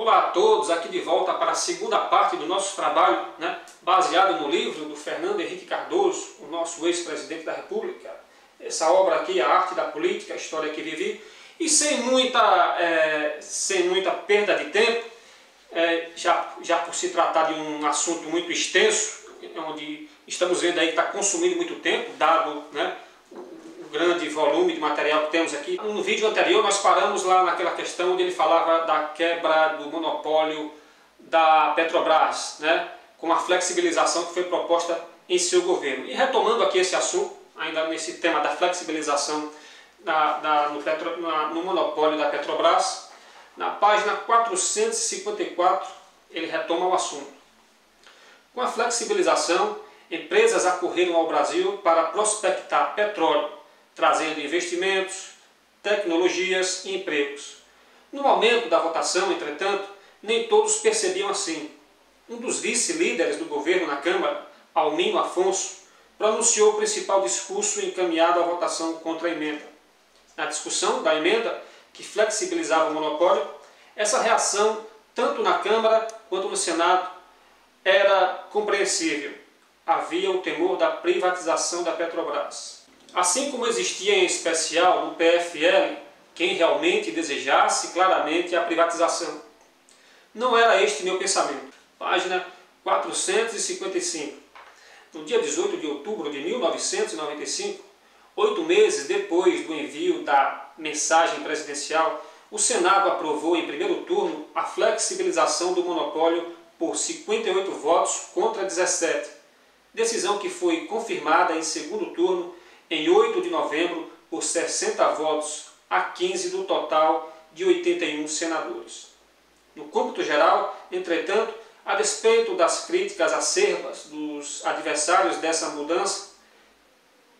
Olá a todos, aqui de volta para a segunda parte do nosso trabalho, baseado no livro do Fernando Henrique Cardoso, o nosso ex-presidente da República. Essa obra aqui, A Arte da Política, a História que Vivi. E sem muita perda de tempo, já por se tratar de um assunto muito extenso, onde estamos vendo aí que está consumindo muito tempo, dado o grande volume de material que temos aqui. No vídeo anterior nós paramos lá naquela questão onde ele falava da quebra do monopólio da Petrobras, com a flexibilização que foi proposta em seu governo. E retomando aqui esse assunto, ainda nesse tema da flexibilização no monopólio da Petrobras, na página 454 ele retoma o assunto. Com a flexibilização, empresas acorreram ao Brasil para prospectar petróleo, trazendo investimentos, tecnologias e empregos. No momento da votação, entretanto, nem todos percebiam assim. Um dos vice-líderes do governo na Câmara, Almino Afonso, pronunciou o principal discurso encaminhado à votação contra a emenda. Na discussão da emenda, que flexibilizava o monopólio, essa reação, tanto na Câmara quanto no Senado, era compreensível. Havia o temor da privatização da Petrobras. Assim como existia em especial no PFL quem realmente desejasse claramente a privatização. Não era este meu pensamento. Página 455. No dia 18 de outubro de 1995, 8 meses depois do envio da mensagem presidencial, o Senado aprovou em primeiro turno a flexibilização do monopólio por 58 votos contra 17. Decisão que foi confirmada em segundo turno em 8 de novembro por 60 votos a 15 do total de 81 senadores. No cômputo geral, entretanto, a despeito das críticas acerbas dos adversários dessa mudança,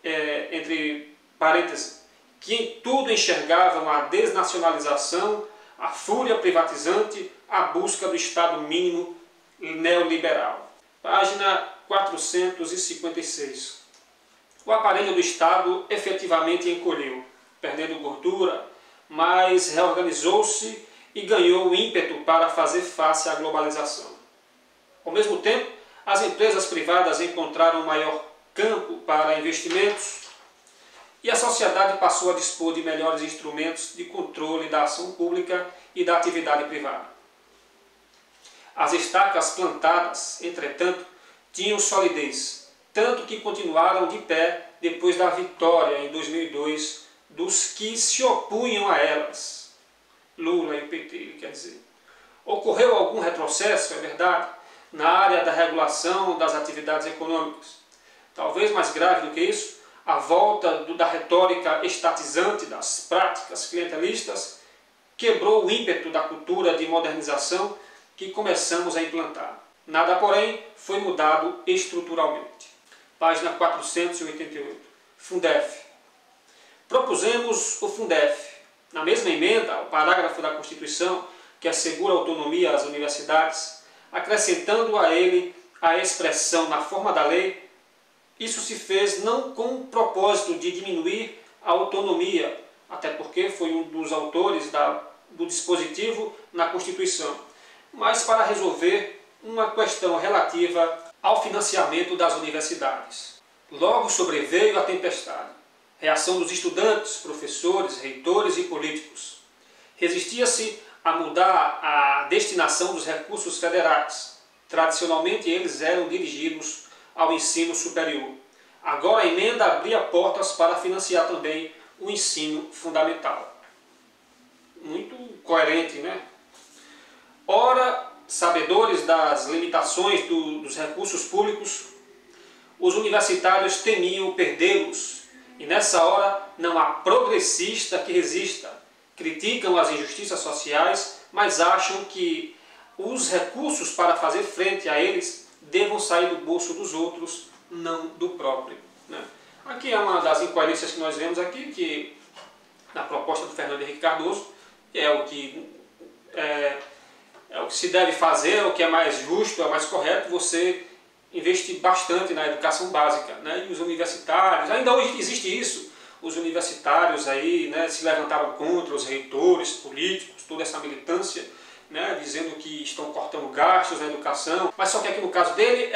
entre parênteses, que em tudo enxergavam a desnacionalização, a fúria privatizante, a busca do Estado mínimo neoliberal. Página 456. O aparelho do Estado efetivamente encolheu, perdendo gordura, mas reorganizou-se e ganhou ímpeto para fazer face à globalização. Ao mesmo tempo, as empresas privadas encontraram maior campo para investimentos e a sociedade passou a dispor de melhores instrumentos de controle da ação pública e da atividade privada. As estacas plantadas, entretanto, tinham solidez, tanto que continuaram de pé depois da vitória em 2002 dos que se opunham a elas. Lula e o PT, quer dizer. Ocorreu algum retrocesso, é verdade, na área da regulação das atividades econômicas. Talvez mais grave do que isso, a volta da retórica estatizante das práticas clientelistas quebrou o ímpeto da cultura de modernização que começamos a implantar. Nada, porém, foi mudado estruturalmente. Página 488. Fundef. Propusemos o Fundef. Na mesma emenda, o parágrafo da Constituição que assegura autonomia às universidades, acrescentando a ele a expressão na forma da lei. Isso se fez não com o propósito de diminuir a autonomia, até porque foi um dos autores do dispositivo na Constituição, mas para resolver uma questão relativa ao financiamento das universidades. Logo sobreveio a tempestade. Reação dos estudantes, professores, reitores e políticos. Resistia-se a mudar a destinação dos recursos federais. Tradicionalmente eles eram dirigidos ao ensino superior. Agora a emenda abria portas para financiar também o ensino fundamental. Muito coerente, Ora, sabedores das limitações dos recursos públicos, os universitários temiam perdê-los, e nessa hora não há progressista que resista. Criticam as injustiças sociais, mas acham que os recursos para fazer frente a eles devam sair do bolso dos outros, não do próprio. Aqui é uma das incoerências que nós vemos aqui, que na proposta do Fernando Henrique Cardoso é o que se deve fazer, é o que é mais justo, é mais correto, você investir bastante na educação básica. E os universitários, ainda hoje existe isso, os universitários aí, se levantaram contra os reitores políticos, toda essa militância, né, dizendo que estão cortando gastos na educação, mas só que aqui no caso dele,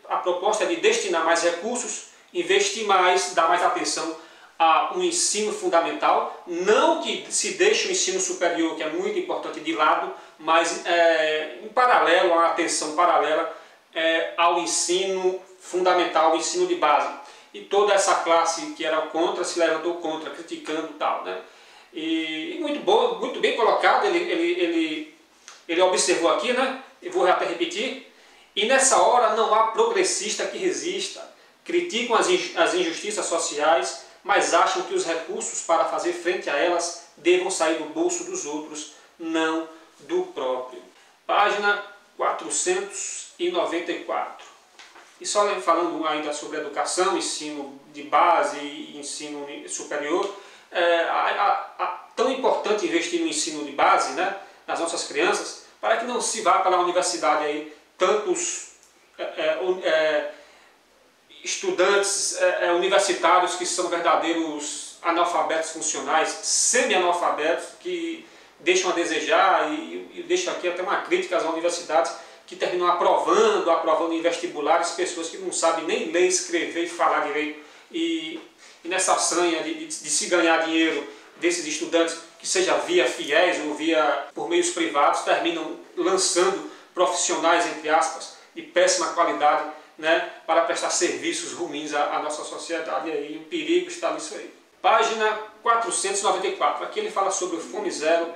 a proposta é de destinar mais recursos, investir mais, dar mais atenção a um ensino fundamental, não que se deixe o ensino superior, que é muito importante, de lado, mas em paralelo, uma atenção paralela ao ensino fundamental, ao ensino de base. E toda essa classe que era contra se levantou contra, criticando e tal, né? E muito bom, muito bem colocado, ele observou aqui, né? Eu vou até repetir. E nessa hora não há progressista que resista. Criticam as injustiças sociais, mas acham que os recursos para fazer frente a elas devam sair do bolso dos outros, não do próprio. Página 494. E só falando ainda sobre educação, ensino de base e ensino superior, tão importante investir no ensino de base, né, nas nossas crianças, para que não se vá para a universidade aí tantos estudantes universitários que são verdadeiros analfabetos funcionais, semi-analfabetos, que deixam a desejar, e deixo aqui até uma crítica às universidades que terminam aprovando em vestibulares pessoas que não sabem nem ler, escrever e falar direito. E nessa sanha de se ganhar dinheiro desses estudantes, que seja via fiéis ou por meios privados, terminam lançando profissionais, entre aspas, de péssima qualidade, né, para prestar serviços ruins à nossa sociedade. E aí o perigo está nisso aí. Página 494. Aqui ele fala sobre o Fome Zero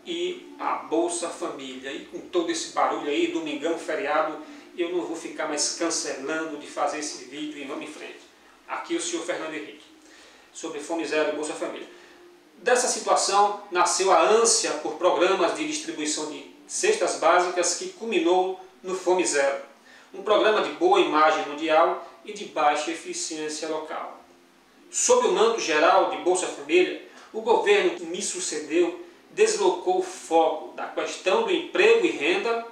e a Bolsa Família. E com todo esse barulho aí, domingão, feriado, eu não vou ficar mais cancelando de fazer esse vídeo e vamos em frente. Aqui o senhor Fernando Henrique, sobre Fome Zero e Bolsa Família. Dessa situação nasceu a ânsia por programas de distribuição de cestas básicas que culminou no Fome Zero, um programa de boa imagem mundial e de baixa eficiência local. Sob o manto geral de Bolsa Família, o governo que me sucedeu deslocou o foco da questão do emprego e renda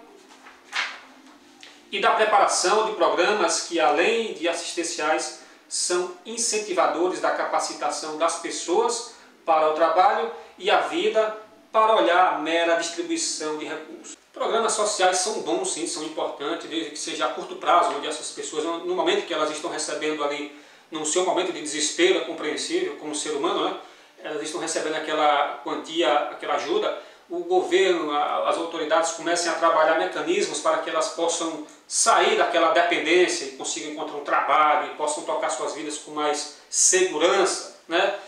e da preparação de programas que, além de assistenciais, são incentivadores da capacitação das pessoas para o trabalho e a vida, para olhar a mera distribuição de recursos. Programas sociais são bons, sim, são importantes, desde que seja a curto prazo, onde essas pessoas, no momento que elas estão recebendo ali, no seu momento de desespero, é compreensível, como ser humano, né? Elas estão recebendo aquela quantia, aquela ajuda, o governo, as autoridades comecem a trabalhar mecanismos para que elas possam sair daquela dependência e consigam encontrar um trabalho e possam tocar suas vidas com mais segurança, né?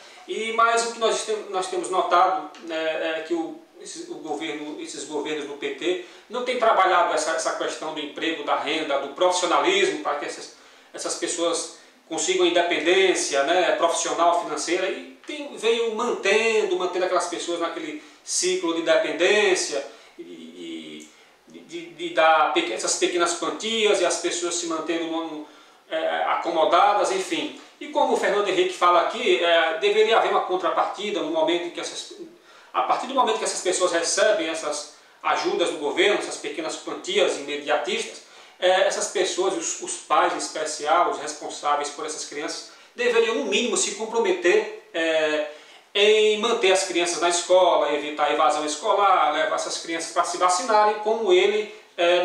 Mas o que nós temos notado, né, é que esses governos do PT não têm trabalhado essa questão do emprego, da renda, do profissionalismo, para que essas pessoas consigam independência, né, profissional, financeira, e veio mantendo aquelas pessoas naquele ciclo de dependência de dar essas pequenas quantias e as pessoas se mantendo acomodadas, enfim. E como o Fernando Henrique fala aqui, deveria haver uma contrapartida no momento em que a partir do momento que essas pessoas recebem essas ajudas do governo, essas pequenas quantias imediatistas, essas pessoas, os pais em especial, os responsáveis por essas crianças, deveriam no mínimo se comprometer em manter as crianças na escola, evitar a evasão escolar, levar essas crianças para se vacinarem, como ele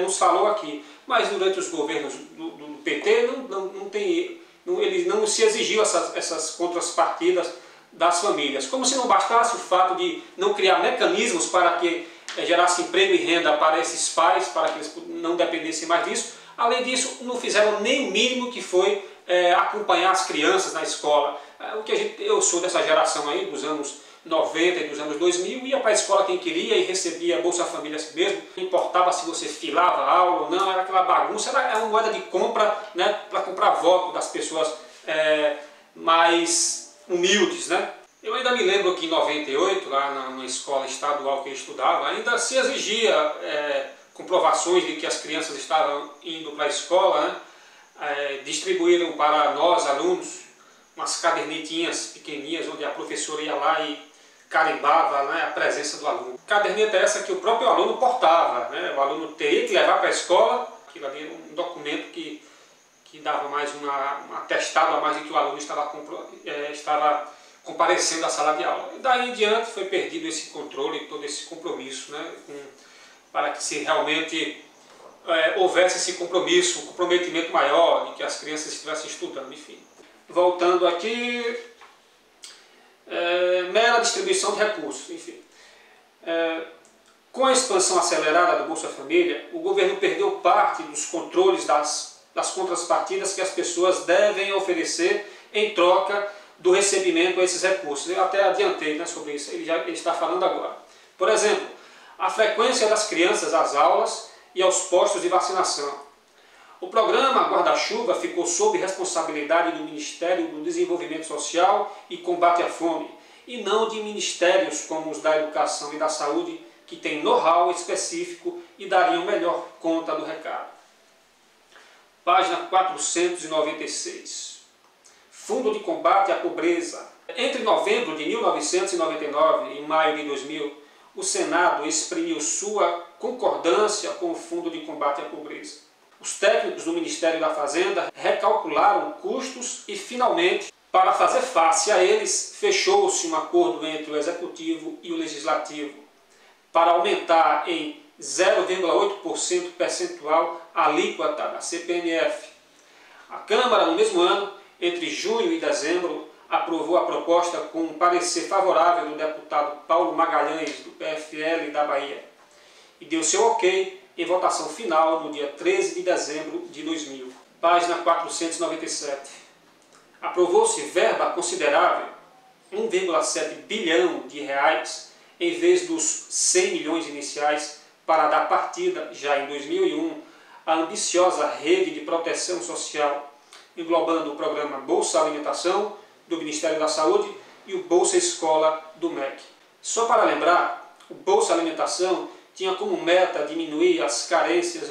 nos falou aqui. Mas durante os governos do PT ele não se exigiu essas contrapartidas das famílias. Como se não bastasse o fato de não criar mecanismos para que gerasse emprego e renda para esses pais, para que eles não dependessem mais disso. Além disso, não fizeram nem o mínimo que foi acompanhar as crianças na escola. Eu sou dessa geração aí, dos anos 90 e dos anos 2000, ia para a escola quem queria e recebia Bolsa Família assim mesmo. Não importava se você filava a aula ou não, era aquela bagunça, era uma moeda de compra, né, para comprar voto das pessoas mais humildes, né? Eu ainda me lembro que em 98, lá na escola estadual que eu estudava, ainda se exigia comprovações de que as crianças estavam indo para a escola, né? Distribuíram para nós, alunos, umas cadernetinhas pequenininhas, onde a professora ia lá e carimbava, né, a presença do aluno. Caderneta essa que o próprio aluno portava, né? O aluno teria que levar para a escola, aquilo ali era um documento que dava mais um atestado a mais de que o aluno estava comparecendo à sala de aula. E daí em diante foi perdido esse controle, todo esse compromisso, né, para que se realmente houvesse esse compromisso, um comprometimento maior, de que as crianças estivessem estudando, enfim. Voltando aqui, mera distribuição de recursos, enfim. Com a expansão acelerada do Bolsa Família, o governo perdeu parte dos controles das contrapartidas que as pessoas devem oferecer em troca do recebimento a esses recursos. Eu até adiantei, né, sobre isso, ele está falando agora. Por exemplo, a frequência das crianças às aulas e aos postos de vacinação. O programa Guarda-Chuva ficou sob responsabilidade do Ministério do Desenvolvimento Social e Combate à Fome, e não de ministérios como os da Educação e da Saúde, que têm know-how específico e dariam melhor conta do recado. Página 496. Fundo de Combate à Pobreza. Entre novembro de 1999 e maio de 2000, o Senado exprimiu sua concordância com o Fundo de Combate à Pobreza. Os técnicos do Ministério da Fazenda recalcularam custos e, finalmente, para fazer face a eles, fechou-se um acordo entre o Executivo e o Legislativo para aumentar em 0,8% percentual a alíquota da CPMF. A Câmara, no mesmo ano, entre junho e dezembro, aprovou a proposta com um parecer favorável do deputado Paulo Magalhães, do PFL da Bahia, e deu seu ok em votação final no dia 13 de dezembro de 2000. Página 497. Aprovou-se verba considerável, 1,7 bilhão de reais, em vez dos 100 milhões iniciais, para dar partida, já em 2001, à ambiciosa rede de proteção social, englobando o programa Bolsa Alimentação, do Ministério da Saúde, e o Bolsa Escola, do MEC. Só para lembrar, o Bolsa Alimentação tinha como meta diminuir as carências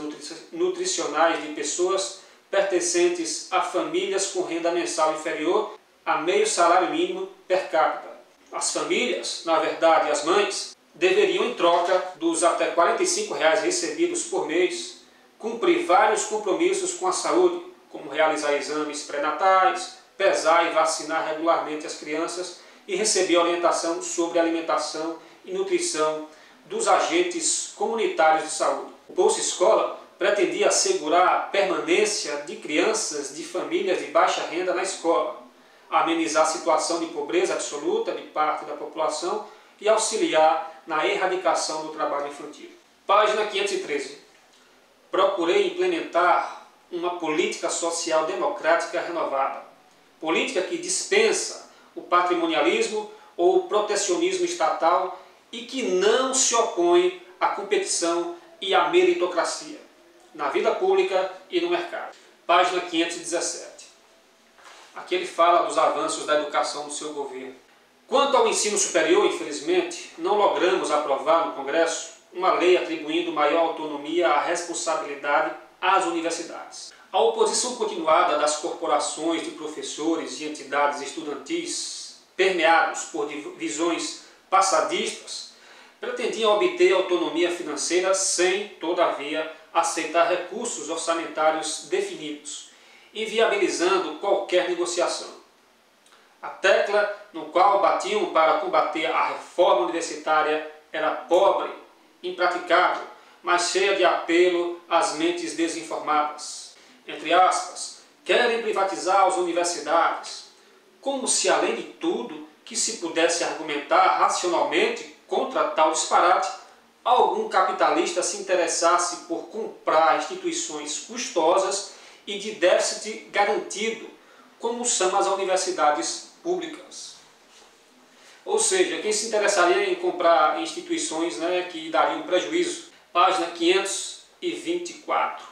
nutricionais de pessoas pertencentes a famílias com renda mensal inferior a meio salário mínimo per capita. As famílias, na verdade as mães, deveriam, em troca dos até R$ 45 recebidos por mês, cumprir vários compromissos com a saúde, como realizar exames pré-natais, pesar e vacinar regularmente as crianças e receber orientação sobre alimentação e nutrição dos agentes comunitários de saúde. O Bolsa Escola pretendia assegurar a permanência de crianças de famílias de baixa renda na escola, amenizar a situação de pobreza absoluta de parte da população e auxiliar na erradicação do trabalho infantil. Página 513. Procurei implementar uma política social democrática renovada, política que dispensa o patrimonialismo ou o protecionismo estatal e que não se opõe à competição e à meritocracia, na vida pública e no mercado. Página 517. Aqui ele fala dos avanços da educação do seu governo. Quanto ao ensino superior, infelizmente, não logramos aprovar no Congresso uma lei atribuindo maior autonomia à responsabilidade às universidades. A oposição continuada das corporações de professores e entidades estudantis, permeados por visões passadistas, pretendiam obter autonomia financeira sem, todavia, aceitar recursos orçamentários definidos, inviabilizando qualquer negociação. A tecla no qual batiam para combater a reforma universitária era pobre, impraticável, mas cheia de apelo às mentes desinformadas. Entre aspas, querem privatizar as universidades, como se, além de tudo, que se pudesse argumentar racionalmente contra tal disparate, algum capitalista se interessasse por comprar instituições custosas e de déficit garantido, como são as universidades públicas. Ou seja, quem se interessaria em comprar instituições, que dariam prejuízo. Página 524.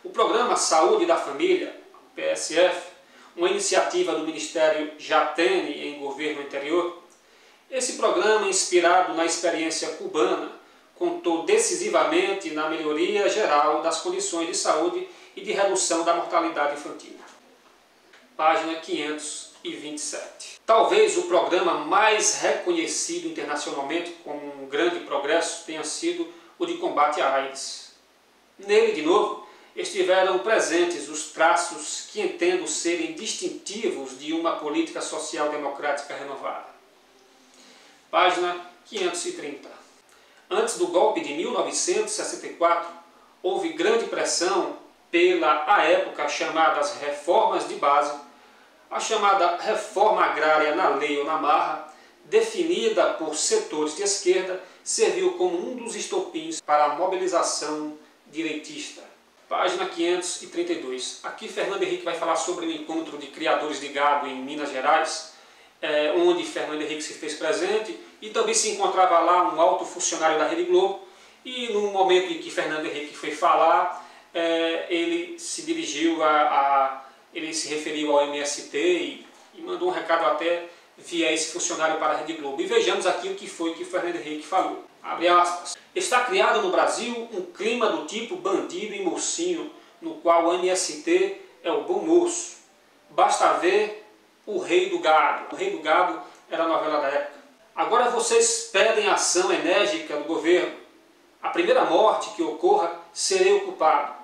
O programa Saúde da Família, PSF, uma iniciativa do Ministério Jatene em governo anterior, esse programa, inspirado na experiência cubana, contou decisivamente na melhoria geral das condições de saúde e de redução da mortalidade infantil. Página 527. Talvez o programa mais reconhecido internacionalmente como um grande progresso tenha sido o de combate à AIDS. Nele, de novo, estiveram presentes os traços que entendo serem distintivos de uma política social democrática renovada. Página 530. Antes do golpe de 1964, houve grande pressão pela, à época, chamadas reformas de base, a chamada reforma agrária na lei ou na marra, definida por setores de esquerda, serviu como um dos estopins para a mobilização direitista. Página 532. Aqui Fernando Henrique vai falar sobre o encontro de criadores de gado em Minas Gerais, onde Fernando Henrique se fez presente, e também se encontrava lá um alto funcionário da Rede Globo, e no momento em que Fernando Henrique foi falar, ele se dirigiu ele se referiu ao MST e mandou um recado até via esse funcionário para a Rede Globo. E vejamos aqui o que foi que Fernando Henrique falou. Abre aspas. Está criado no Brasil um clima do tipo bandido e mocinho, no qual o MST é o bom moço. Basta ver O Rei do Gado. O Rei do Gado era a novela da época. Agora vocês pedem ação enérgica do governo. A primeira morte que ocorra, serei o culpado.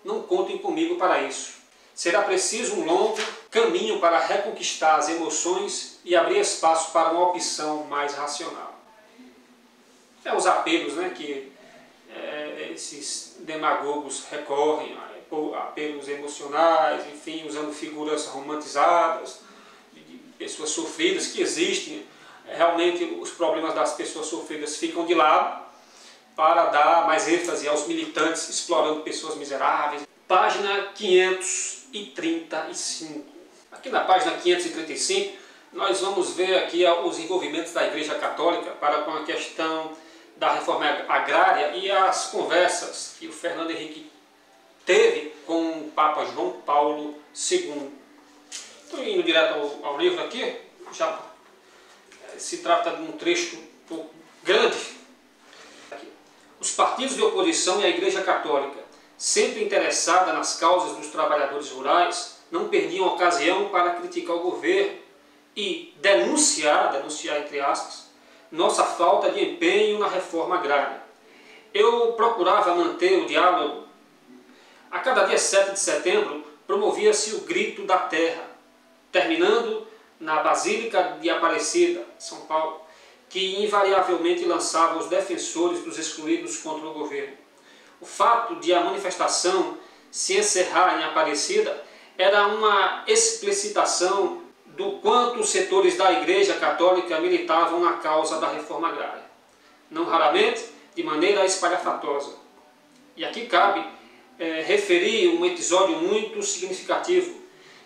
Não contem comigo para isso. Será preciso um longo caminho para reconquistar as emoções e abrir espaço para uma opção mais racional. Os apelos, né, que esses demagogos recorrem, apelos emocionais, enfim, usando figuras romantizadas, de pessoas sofridas, que existem. Realmente os problemas das pessoas sofridas ficam de lado para dar mais ênfase aos militantes explorando pessoas miseráveis. Página 535. Aqui na página 535, nós vamos ver aqui os envolvimentos da Igreja Católica para com a questão da reforma agrária e as conversas que o Fernando Henrique teve com o Papa João Paulo II. Estou indo direto ao livro aqui, já se trata de um trecho um pouco grande. Os partidos de oposição e a Igreja Católica, sempre interessada nas causas dos trabalhadores rurais, não perdiam ocasião para criticar o governo e denunciar entre aspas, nossa falta de empenho na reforma agrária. Eu procurava manter o diálogo. A cada dia 7 de setembro promovia-se o Grito da Terra, terminando na Basílica de Aparecida, São Paulo, que invariavelmente lançava os defensores dos excluídos contra o governo. O fato de a manifestação se encerrar em Aparecida era uma explicitação do quanto os setores da Igreja Católica militavam na causa da reforma agrária, não raramente de maneira espalhafatosa. E aqui cabe referir um episódio muito significativo,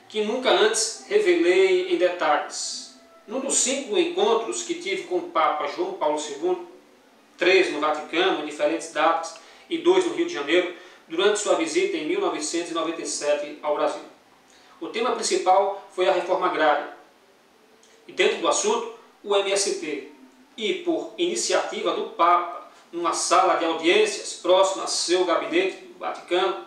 que nunca antes revelei em detalhes. Num dos 5 encontros que tive com o Papa João Paulo II, 3 no Vaticano, em diferentes datas, e 2 no Rio de Janeiro, durante sua visita em 1997 ao Brasil. O tema principal foi a reforma agrária. E dentro do assunto, o MST. E por iniciativa do Papa, numa sala de audiências próxima a seu gabinete do Vaticano,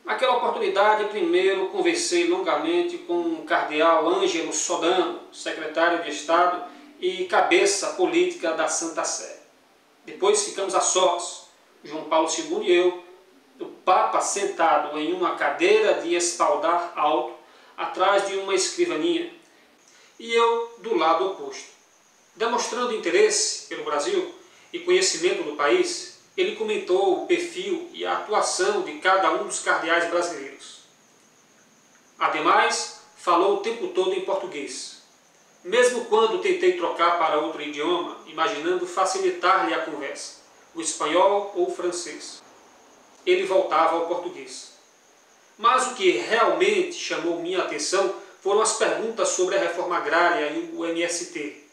naquela oportunidade, primeiro conversei longamente com o cardeal Ângelo Sodano, secretário de Estado e cabeça política da Santa Sé. Depois ficamos a sós, João Paulo II e eu, o Papa sentado em uma cadeira de espaldar alto, atrás de uma escrivaninha, e eu do lado oposto. Demonstrando interesse pelo Brasil e conhecimento do país, ele comentou o perfil e a atuação de cada um dos cardeais brasileiros. Ademais, falou o tempo todo em português. Mesmo quando tentei trocar para outro idioma, imaginando facilitar-lhe a conversa, o espanhol ou o francês, ele voltava ao português. Mas o que realmente chamou minha atenção foram as perguntas sobre a reforma agrária e o MST,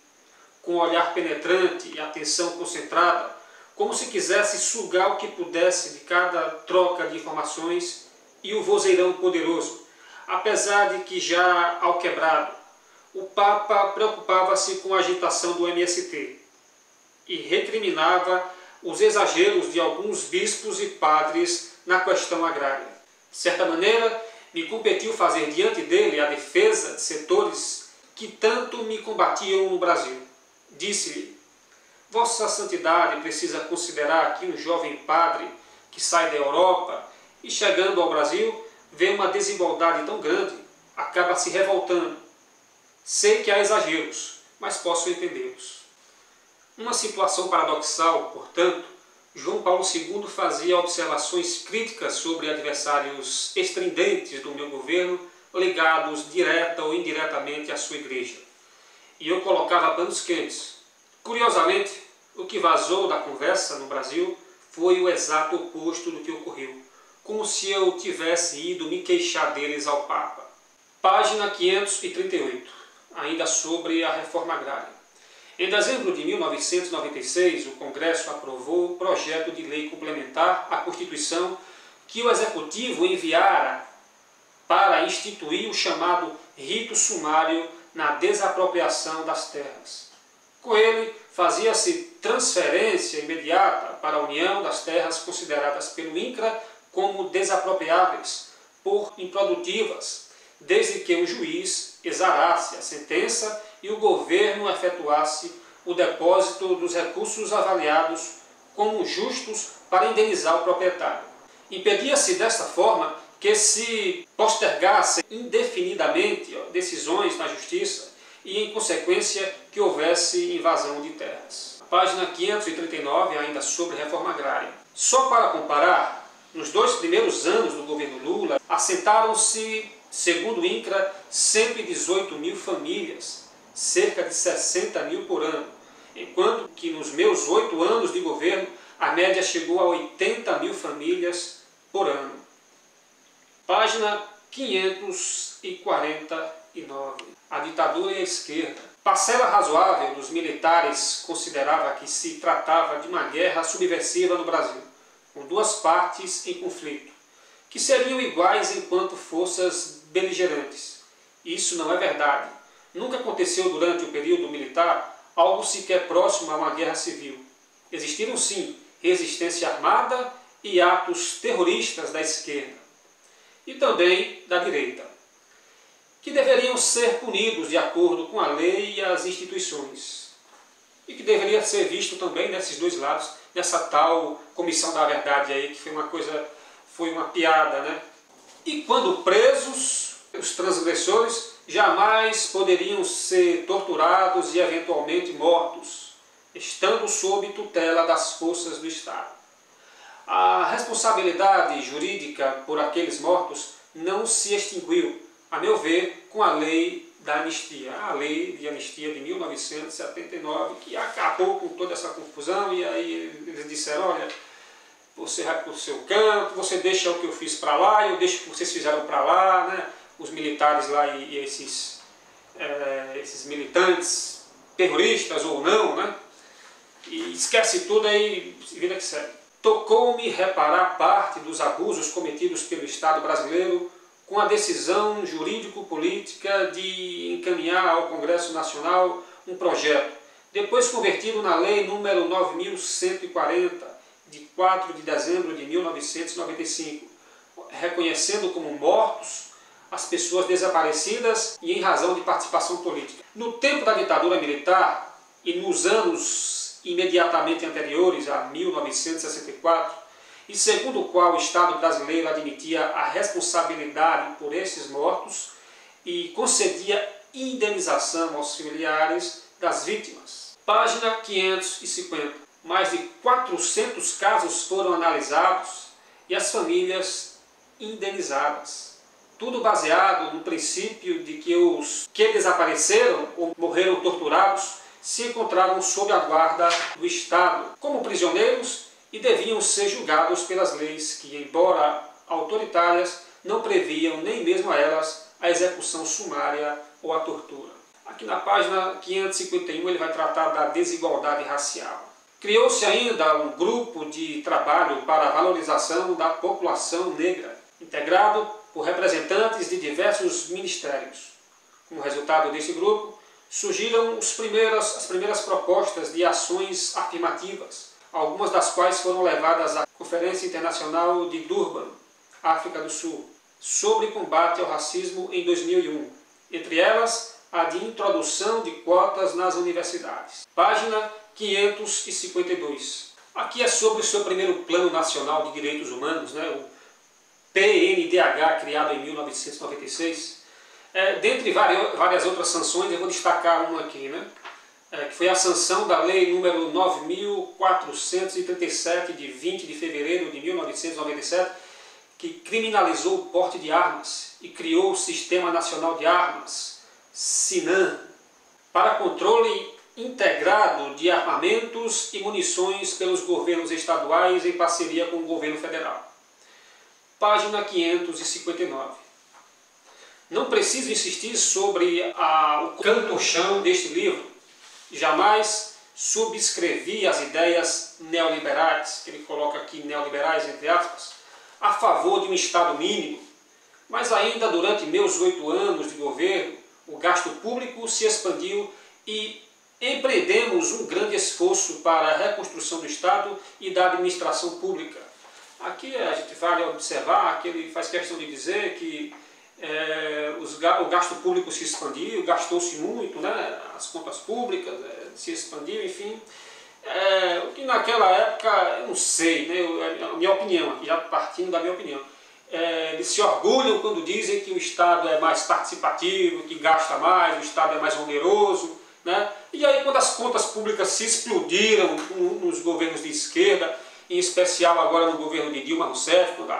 com um olhar penetrante e atenção concentrada, como se quisesse sugar o que pudesse de cada troca de informações, e o vozeirão poderoso, apesar de que já ao quebrado, o Papa preocupava-se com a agitação do MST e recriminava os exageros de alguns bispos e padres na questão agrária. De certa maneira, me competiu fazer diante dele a defesa de setores que tanto me combatiam no Brasil. Disse-lhe: Vossa Santidade precisa considerar aqui um jovem padre que sai da Europa e chegando ao Brasil, vê uma desigualdade tão grande, acaba se revoltando. Sei que há exageros, mas posso entendê-los. Uma situação paradoxal, portanto, João Paulo II fazia observações críticas sobre adversários estridentes do meu governo, ligados direta ou indiretamente à sua igreja. E eu colocava panos quentes. Curiosamente, o que vazou da conversa no Brasil foi o exato oposto do que ocorreu, como se eu tivesse ido me queixar deles ao Papa. Página 538, ainda sobre a reforma agrária. Em dezembro de 1996, o Congresso aprovou o projeto de lei complementar à Constituição que o Executivo enviara para instituir o chamado rito sumário na desapropriação das terras. Com ele, fazia-se transferência imediata para a União das terras consideradas pelo INCRA como desapropriáveis por improdutivas, desde que o juiz exarasse a sentença e o governo efetuasse o depósito dos recursos avaliados como justos para indenizar o proprietário. Impedia-se desta forma que se postergassem indefinidamente decisões na justiça e, em consequência, que houvesse invasão de terras. Página 539, ainda sobre reforma agrária. Só para comparar, nos 2 primeiros anos do governo Lula, assentaram-se, segundo o INCRA, 118 mil famílias, cerca de 60 mil por ano, enquanto que nos meus 8 anos de governo a média chegou a 80 mil famílias por ano. Página 549. A ditadura e a esquerda. Parcela razoável dos militares considerava que se tratava de uma guerra subversiva no Brasil, com 2 partes em conflito, que seriam iguais enquanto forças beligerantes. Isso não é verdade. Nunca aconteceu durante o período militar algo sequer próximo a uma guerra civil. Existiram sim resistência armada e atos terroristas da esquerda e também da direita, que deveriam ser punidos de acordo com a lei e as instituições, e que deveria ser visto também nesses 2 lados, nessa tal comissão da verdade aí, que foi uma piada, né? E quando presos, os transgressores jamais poderiam ser torturados e eventualmente mortos, estando sob tutela das forças do Estado. A responsabilidade jurídica por aqueles mortos não se extinguiu, a meu ver, com a lei da anistia, a lei de anistia de 1979, que acabou com toda essa confusão, e aí eles disseram, olha, você vai para o seu canto, você deixa o que eu fiz para lá, eu deixo o que vocês fizeram para lá, né? Os militares lá e esses militantes, terroristas ou não, né? E esquece tudo aí, vida que segue. Tocou-me reparar parte dos abusos cometidos pelo Estado brasileiro com a decisão jurídico-política de encaminhar ao Congresso Nacional um projeto, depois convertido na Lei número 9.140, de 4 de dezembro de 1995, reconhecendo como mortos as pessoas desaparecidas e em razão de participação política. No tempo da ditadura militar e nos anos imediatamente anteriores a 1964, e segundo o qual o Estado brasileiro admitia a responsabilidade por esses mortos e concedia indenização aos familiares das vítimas. Página 550. Mais de 400 casos foram analisados e as famílias indenizadas. Tudo baseado no princípio de que os que desapareceram ou morreram torturados se encontravam sob a guarda do Estado como prisioneiros e deviam ser julgados pelas leis que, embora autoritárias, não previam nem mesmo a elas a execução sumária ou a tortura. Aqui na página 551 ele vai tratar da desigualdade racial. Criou-se ainda um grupo de trabalho para a valorização da população negra, integrado por representantes de diversos ministérios. Como resultado desse grupo, surgiram as primeiras propostas de ações afirmativas, algumas das quais foram levadas à Conferência Internacional de Durban, África do Sul, sobre combate ao racismo em 2001, entre elas a de introdução de cotas nas universidades. Página 552. Aqui é sobre o seu primeiro Plano Nacional de Direitos Humanos, né? PNDH, criado em 1996. Dentre várias outras sanções, eu vou destacar uma aqui, né? Que foi a sanção da Lei número 9.437, de 20 de fevereiro de 1997, que criminalizou o porte de armas e criou o Sistema Nacional de Armas, SINAM, para controle integrado de armamentos e munições pelos governos estaduais em parceria com o governo federal. Página 559. Não preciso insistir sobre o canto-chão deste livro. Jamais subscrevi as ideias neoliberais, que ele coloca aqui neoliberais entre aspas, a favor de um Estado mínimo, mas ainda durante meus 8 anos de governo, o gasto público se expandiu e empreendemos um grande esforço para a reconstrução do Estado e da administração pública. Aqui a gente vale observar que ele faz questão de dizer que o gasto público se expandiu, gastou-se muito, né? As contas públicas se expandiu, enfim. O que naquela época, eu não sei, né? A minha opinião, já partindo da minha opinião, eles se orgulham quando dizem que o Estado é mais participativo, que gasta mais, o Estado é mais oneroso, né? E aí quando as contas públicas se explodiram nos governos de esquerda, em especial agora no governo de Dilma Rousseff, quando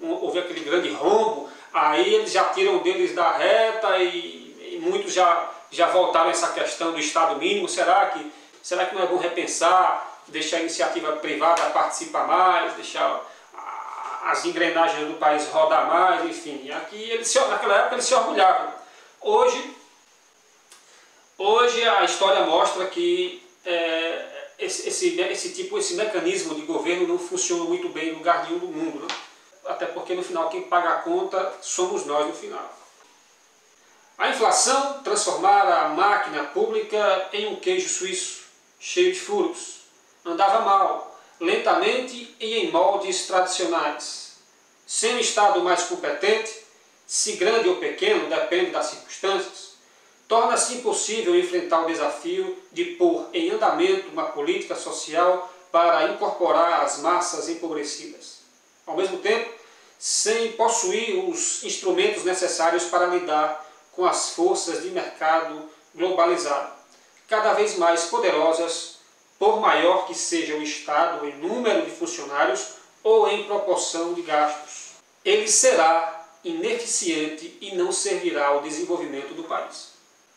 houve aquele grande rombo, aí eles já tiram deles da reta e muitos já voltaram a essa questão do Estado mínimo. Será que não é bom repensar, deixar a iniciativa privada participar mais, deixar as engrenagens do país rodar mais, enfim. Aqui naquela época eles se orgulhavam. Hoje a história mostra que esse mecanismo de governo não funciona muito bem em lugar nenhum do mundo, né? Até porque no final quem paga a conta somos nós no final. A inflação transformara a máquina pública em um queijo suíço, cheio de furos. Andava mal, lentamente e em moldes tradicionais. Sem um Estado mais competente, se grande ou pequeno, depende das circunstâncias, torna-se impossível enfrentar o desafio de pôr em andamento uma política social para incorporar as massas empobrecidas. Ao mesmo tempo, sem possuir os instrumentos necessários para lidar com as forças de mercado globalizado, cada vez mais poderosas, por maior que seja o Estado em número de funcionários ou em proporção de gastos. Ele será ineficiente e não servirá ao desenvolvimento do país.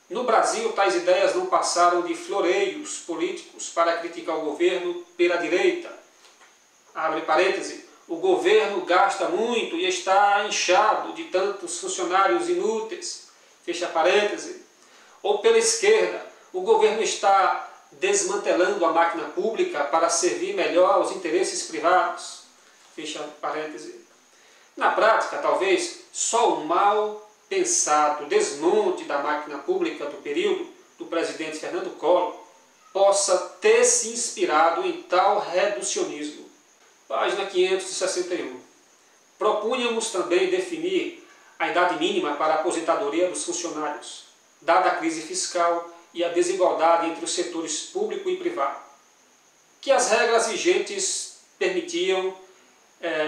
No Brasil, tais ideias não passaram de floreios políticos para criticar o governo pela direita. Abre parêntese, o governo gasta muito e está inchado de tantos funcionários inúteis. Fecha parêntese. Ou pela esquerda, o governo está desmantelando a máquina pública para servir melhor aos interesses privados. Fecha parêntese. Na prática, talvez, só o mal pensado desmonte da máquina pública do período do presidente Fernando Collor possa ter se inspirado em tal reducionismo. Página 561. Propunhamos também definir a idade mínima para a aposentadoria dos funcionários, dada a crise fiscal e a desigualdade entre os setores público e privado, que as regras vigentes permitiam,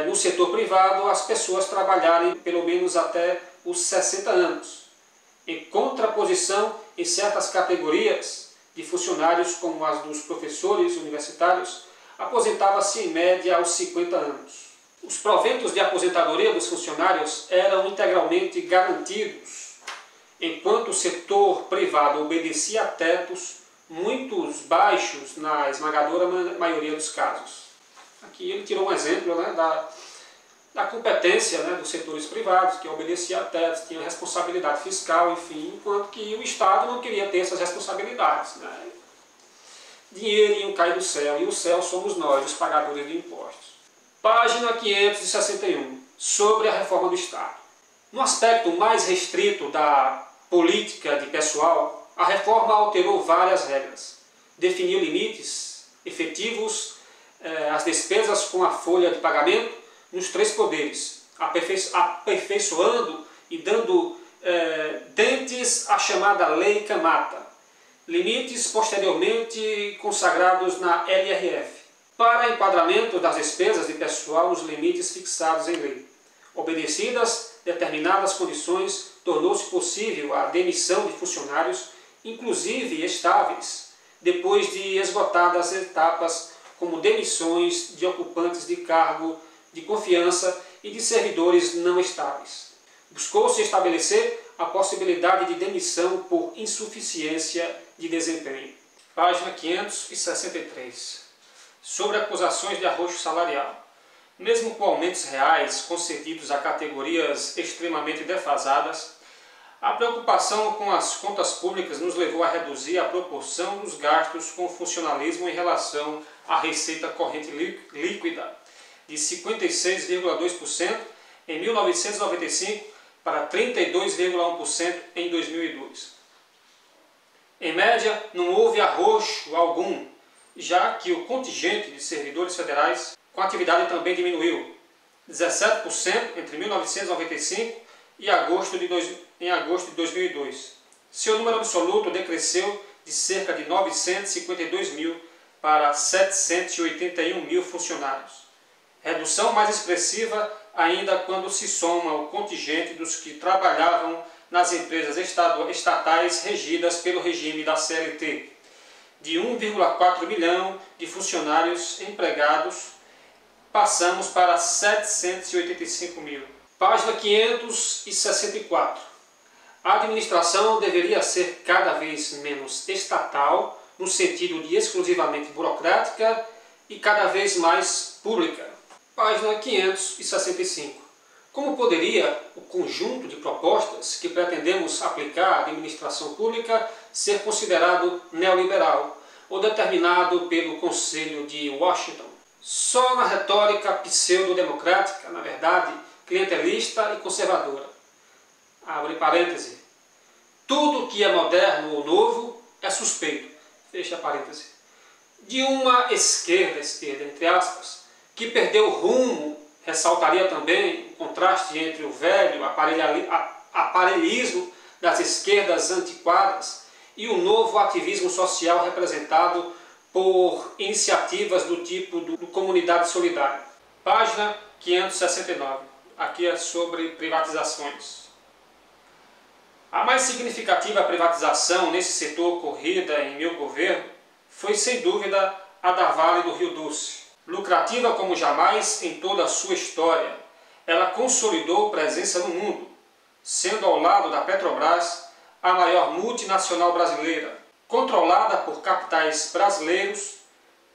no setor privado, as pessoas trabalharem pelo menos até os 60 anos, em contraposição em certas categorias de funcionários, como as dos professores universitários, aposentava-se em média aos 50 anos. Os proventos de aposentadoria dos funcionários eram integralmente garantidos, enquanto o setor privado obedecia a tetos muito baixos na esmagadora maioria dos casos. Aqui ele tirou um exemplo, né, da competência, né, dos setores privados, que obedecia a tetos, tinha responsabilidade fiscal, enfim, enquanto que o Estado não queria ter essas responsabilidades, né? Dinheiro ia cair do céu, e o céu somos nós, os pagadores de impostos. Página 561, sobre a reforma do Estado. No aspecto mais restrito da política de pessoal, a reforma alterou várias regras. Definiu limites efetivos às despesas com a folha de pagamento nos 3 poderes, aperfeiçoando e dando dentes à chamada Lei Camata. Limites posteriormente consagrados na LRF, para enquadramento das despesas de pessoal nos limites fixados em lei. Obedecidas determinadas condições, tornou-se possível a demissão de funcionários, inclusive estáveis, depois de esgotadas etapas como demissões de ocupantes de cargo de confiança e de servidores não estáveis. Buscou-se estabelecer a possibilidade de demissão por insuficiência de desempenho. Página 563. Sobre acusações de arroxo salarial. Mesmo com aumentos reais concedidos a categorias extremamente defasadas, a preocupação com as contas públicas nos levou a reduzir a proporção dos gastos com o funcionalismo em relação à receita corrente líquida, de 56,2% em 1995 para 32,1% em 2002. Em média, não houve arroxo algum, já que o contingente de servidores federais com atividade também diminuiu 17% entre 1995 e agosto de 2002. Seu número absoluto decresceu de cerca de 952 mil para 781 mil funcionários. Redução mais expressiva ainda quando se soma o contingente dos que trabalhavam nas empresas estatais regidas pelo regime da CLT, de 1,4 milhão de funcionários empregados, passamos para 785 mil. Página 564. A administração deveria ser cada vez menos estatal, no sentido de exclusivamente burocrática, e cada vez mais pública. Página 565. Como poderia o conjunto de propostas que pretendemos aplicar à administração pública ser considerado neoliberal ou determinado pelo Conselho de Washington? Só na retórica pseudo-democrática, na verdade, clientelista e conservadora. Abre parêntese. Tudo que é moderno ou novo é suspeito. Fecha parêntese. De uma esquerda entre aspas, que perdeu o rumo, ressaltaria também o contraste entre o velho aparelhismo das esquerdas antiquadas e o novo ativismo social representado por iniciativas do tipo do Comunidade Solidária. Página 569. Aqui é sobre privatizações. A mais significativa privatização nesse setor ocorrida em meu governo foi, sem dúvida, a da Vale do Rio Doce. Lucrativa como jamais em toda a sua história, ela consolidou presença no mundo, sendo ao lado da Petrobras a maior multinacional brasileira. Controlada por capitais brasileiros,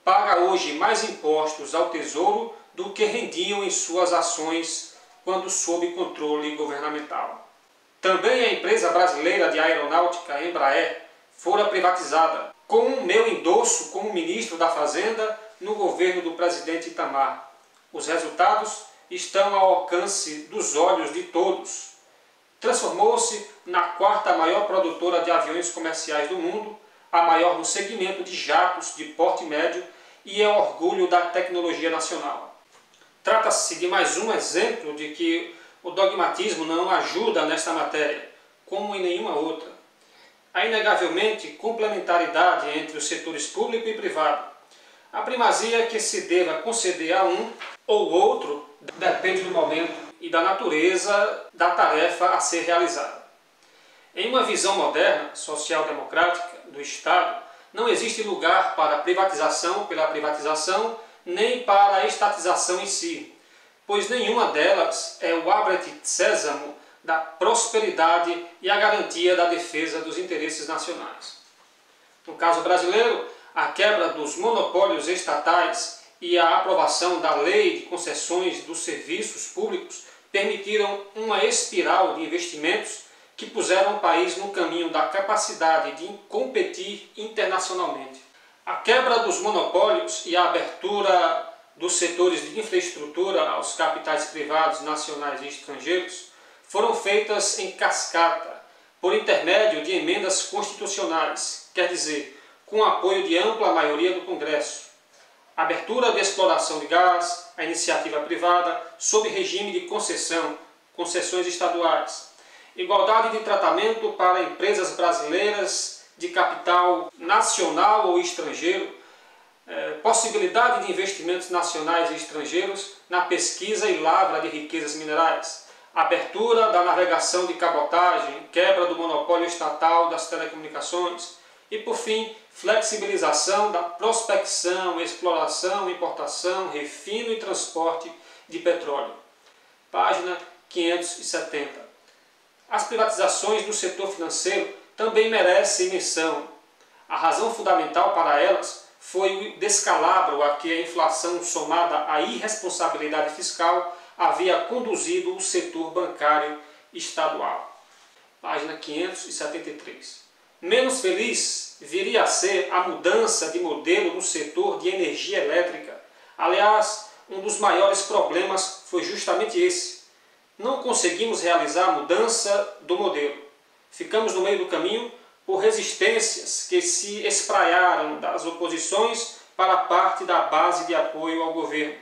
paga hoje mais impostos ao Tesouro do que rendiam em suas ações quando sob controle governamental. Também a empresa brasileira de aeronáutica Embraer fora privatizada, com o meu endosso como ministro da Fazenda no governo do presidente Itamar. Os resultados estão ao alcance dos olhos de todos. Transformou-se na quarta maior produtora de aviões comerciais do mundo, a maior no segmento de jatos de porte médio e é orgulho da tecnologia nacional. Trata-se de mais um exemplo de que o dogmatismo não ajuda nesta matéria, como em nenhuma outra. Há inegavelmente complementaridade entre os setores público e privado. A primazia que se deva conceder a um ou outro depende do momento e da natureza da tarefa a ser realizada. Em uma visão moderna, social-democrática, do Estado, não existe lugar para a privatização pela privatização, nem para a estatização em si, pois nenhuma delas é o abre sésamo da prosperidade e a garantia da defesa dos interesses nacionais. No caso brasileiro, a quebra dos monopólios estatais e a aprovação da Lei de Concessões dos Serviços Públicos permitiram uma espiral de investimentos que puseram o país no caminho da capacidade de competir internacionalmente. A quebra dos monopólios e a abertura dos setores de infraestrutura aos capitais privados nacionais e estrangeiros foram feitas em cascata, por intermédio de emendas constitucionais, quer dizer, com apoio de ampla maioria do Congresso. A abertura de exploração de gás, a iniciativa privada, sob regime de concessões estaduais. Igualdade de tratamento para empresas brasileiras de capital nacional ou estrangeiro, possibilidade de investimentos nacionais e estrangeiros na pesquisa e lavra de riquezas minerais, abertura da navegação de cabotagem, quebra do monopólio estatal das telecomunicações e, por fim, flexibilização da prospecção, exploração, importação, refino e transporte de petróleo. Página 570. As privatizações do setor financeiro também merecem menção. A razão fundamental para elas foi o descalabro a que a inflação somada à irresponsabilidade fiscal havia conduzido o setor bancário estadual. Página 573. Menos feliz viria a ser a mudança de modelo no setor de energia elétrica. Aliás, um dos maiores problemas foi justamente esse. Não conseguimos realizar a mudança do modelo. Ficamos no meio do caminho por resistências que se espraiaram das oposições para parte da base de apoio ao governo,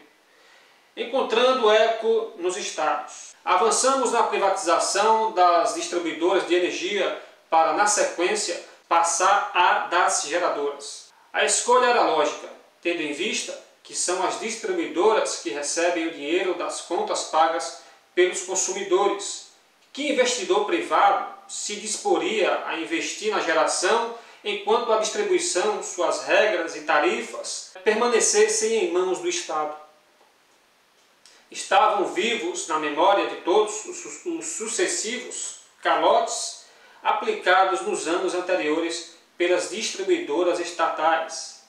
encontrando eco nos estados. Avançamos na privatização das distribuidoras de energia para, na sequência, passar a das geradoras. A escolha era lógica, tendo em vista que são as distribuidoras que recebem o dinheiro das contas pagas pelos consumidores. Que investidor privado se disporia a investir na geração enquanto a distribuição, suas regras e tarifas permanecessem em mãos do Estado? Estavam vivos na memória de todos os sucessivos calotes aplicados nos anos anteriores pelas distribuidoras estatais,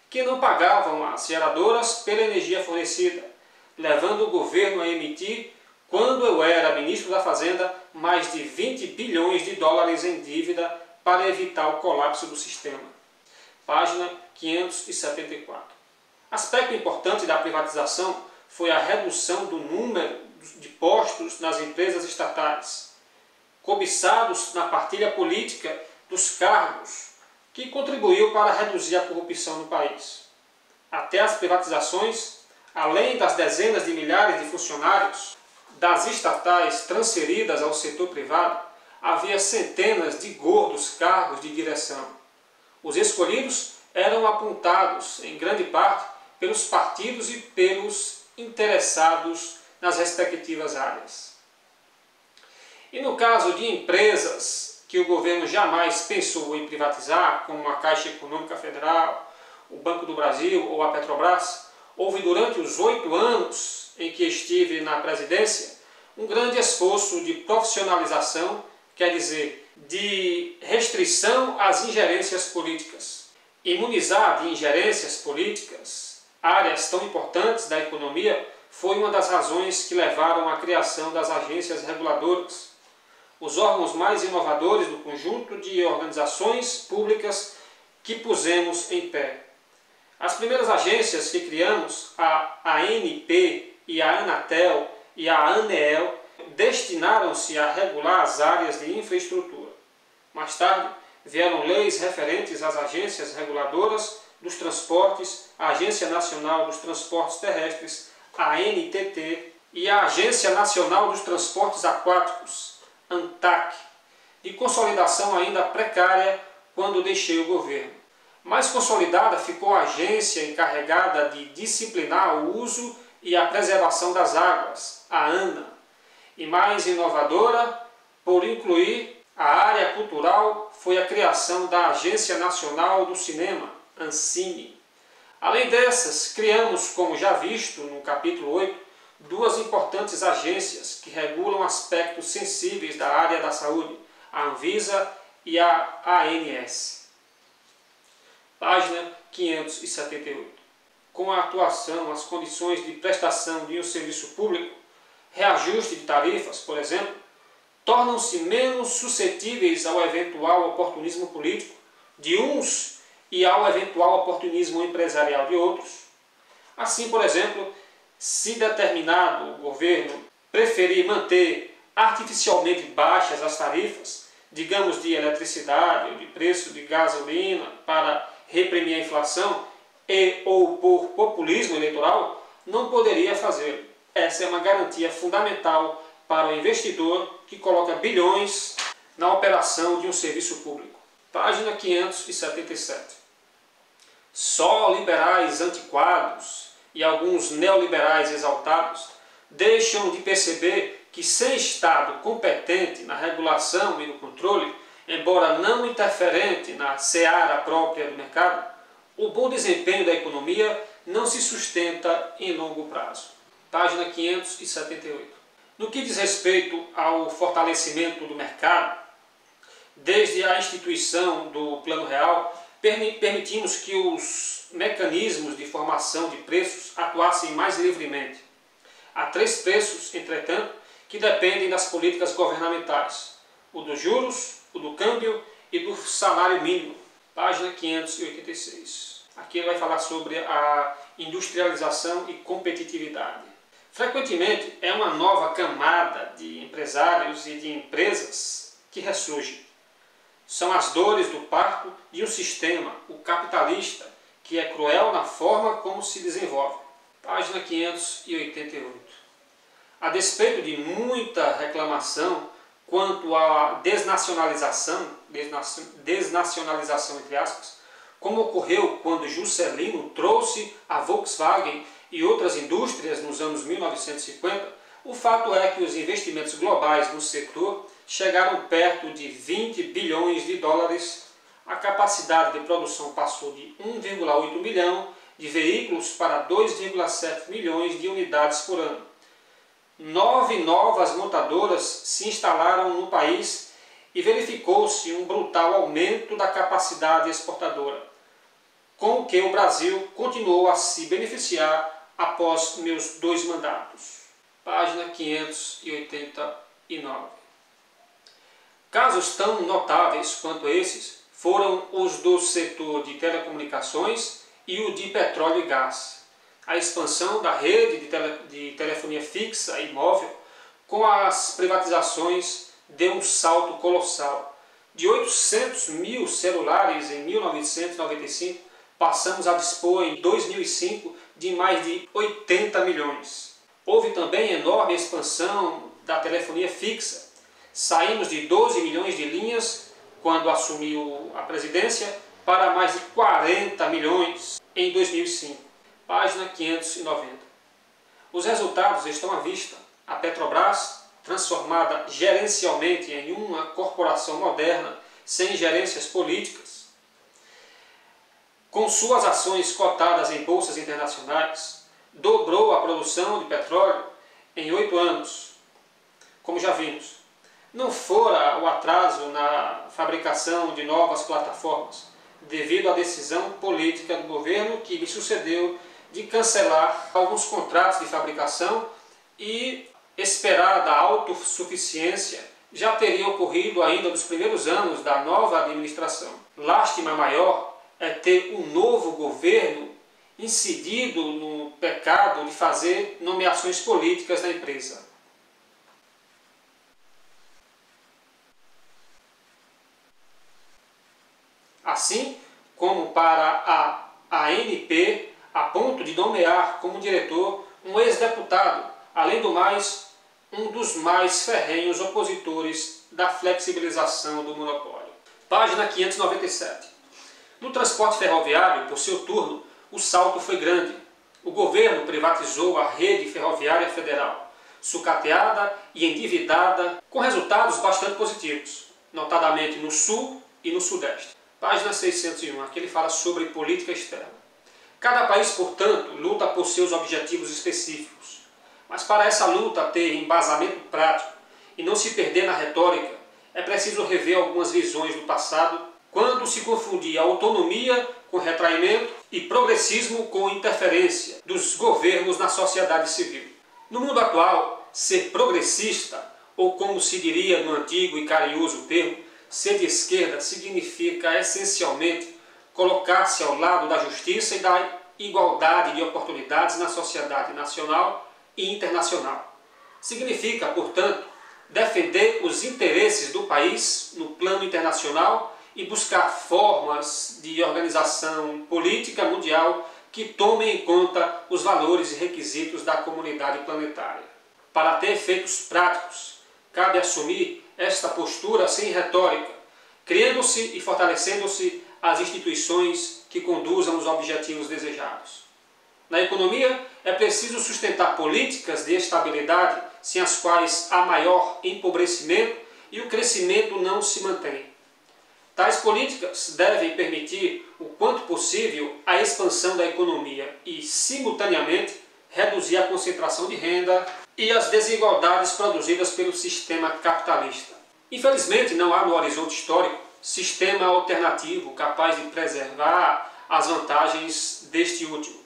que não pagavam às geradoras pela energia fornecida, levando o governo a emitir, quando eu era ministro da Fazenda, mais de 20 bilhões de dólares em dívida para evitar o colapso do sistema. Página 574. Aspecto importante da privatização foi a redução do número de postos nas empresas estatais, cobiçados na partilha política dos cargos, que contribuiu para reduzir a corrupção no país. Até as privatizações, além das dezenas de milhares de funcionários das estatais transferidas ao setor privado, havia centenas de gordos cargos de direção. Os escolhidos eram apontados, em grande parte, pelos partidos e pelos interessados nas respectivas áreas. E no caso de empresas que o governo jamais pensou em privatizar, como a Caixa Econômica Federal, o Banco do Brasil ou a Petrobras, houve durante os 8 anos em que estive na presidência um grande esforço de profissionalização, quer dizer, de restrição às ingerências políticas. Imunizar de ingerências políticas áreas tão importantes da economia foi uma das razões que levaram à criação das agências reguladoras, os órgãos mais inovadores do conjunto de organizações públicas que pusemos em pé. As primeiras agências que criamos, a ANP e a Anatel e a ANEEL, destinaram-se a regular as áreas de infraestrutura. Mais tarde, vieram leis referentes às agências reguladoras dos transportes, a Agência Nacional dos Transportes Terrestres, a ANTT, e a Agência Nacional dos Transportes Aquáticos, ANTAC, de consolidação ainda precária quando deixei o governo. Mais consolidada ficou a agência encarregada de disciplinar o uso e a preservação das águas, a ANA, e mais inovadora, por incluir a área cultural, foi a criação da Agência Nacional do Cinema, ANCINE. Além dessas, criamos, como já visto no capítulo 8, duas importantes agências que regulam aspectos sensíveis da área da saúde, a Anvisa e a ANS. Página 578. Com a atuação, as condições de prestação de um serviço público, reajuste de tarifas, por exemplo, tornam-se menos suscetíveis ao eventual oportunismo político de uns e ao eventual oportunismo empresarial de outros. Assim, por exemplo, se determinado governo preferir manter artificialmente baixas as tarifas, digamos de eletricidade ou de preço de gasolina, para reprimir a inflação e ou por populismo eleitoral, não poderia fazê-lo. Essa é uma garantia fundamental para o investidor que coloca bilhões na operação de um serviço público. Página 577. Só liberais antiquados e alguns neoliberais exaltados deixam de perceber que sem Estado competente na regulação e no controle, embora não interferente na seara própria do mercado, o bom desempenho da economia não se sustenta em longo prazo. Página 578. No que diz respeito ao fortalecimento do mercado, desde a instituição do Plano Real, permitimos que os mecanismos de formação de preços atuassem mais livremente. Há 3 preços, entretanto, que dependem das políticas governamentais: o dos juros, o do câmbio e do salário mínimo. Página 586. Aqui ele vai falar sobre a industrialização e competitividade. Frequentemente é uma nova camada de empresários e de empresas que ressurge. São as dores do parto de um sistema, o capitalista, que é cruel na forma como se desenvolve. Página 588. A despeito de muita reclamação quanto à desnacionalização entre aspas, como ocorreu quando Juscelino trouxe a Volkswagen e outras indústrias nos anos 1950, o fato é que os investimentos globais no setor chegaram perto de 20 bilhões de dólares, a capacidade de produção passou de 1,8 milhão de veículos para 2,7 milhões de unidades por ano. 9 novas montadoras se instalaram no país e verificou-se um brutal aumento da capacidade exportadora, com o que o Brasil continuou a se beneficiar após meus 2 mandatos. Página 589. Casos tão notáveis quanto esses foram os do setor de telecomunicações e o de petróleo e gás. A expansão da rede de telefonia fixa e móvel com as privatizações deu um salto colossal. De 800 mil celulares em 1995, passamos a dispor em 2005 de mais de 80 milhões. Houve também enorme expansão da telefonia fixa. Saímos de 12 milhões de linhas quando assumiu a presidência para mais de 40 milhões em 2005. Página 590. Os resultados estão à vista. A Petrobras, transformada gerencialmente em uma corporação moderna, sem gerências políticas, com suas ações cotadas em bolsas internacionais, dobrou a produção de petróleo em 8 anos. Como já vimos, não fora o atraso na fabricação de novas plataformas, devido à decisão política do governo que me sucedeu de cancelar alguns contratos de fabricação e esperar da autossuficiência já teria ocorrido ainda nos primeiros anos da nova administração. Lástima maior é ter um novo governo incidido no pecado de fazer nomeações políticas na empresa. Assim como para a ANP, a ponto de nomear como diretor um ex-deputado, além do mais, um dos mais ferrenhos opositores da flexibilização do monopólio. Página 597. No transporte ferroviário, por seu turno, o salto foi grande. O governo privatizou a rede ferroviária federal, sucateada e endividada, com resultados bastante positivos, notadamente no Sul e no Sudeste. Página 601, aqui ele fala sobre política externa. Cada país, portanto, luta por seus objetivos específicos. Mas para essa luta ter embasamento prático e não se perder na retórica, é preciso rever algumas visões do passado, quando se confundia autonomia com retraimento e progressismo com interferência dos governos na sociedade civil. No mundo atual, ser progressista, ou como se diria no antigo e carinhoso termo, ser de esquerda, significa essencialmente colocar-se ao lado da justiça e da igualdade de oportunidades na sociedade nacional e internacional. Significa, portanto, defender os interesses do país no plano internacional e buscar formas de organização política mundial que tomem em conta os valores e requisitos da comunidade planetária. Para ter efeitos práticos, cabe assumir esta postura sem retórica, criando-se e fortalecendo-se as instituições que conduzam os objetivos desejados. Na economia, é preciso sustentar políticas de estabilidade sem as quais há maior empobrecimento e o crescimento não se mantém. Tais políticas devem permitir, o quanto possível, a expansão da economia e, simultaneamente, reduzir a concentração de renda e as desigualdades produzidas pelo sistema capitalista. Infelizmente, não há no horizonte histórico sistema alternativo capaz de preservar as vantagens deste último.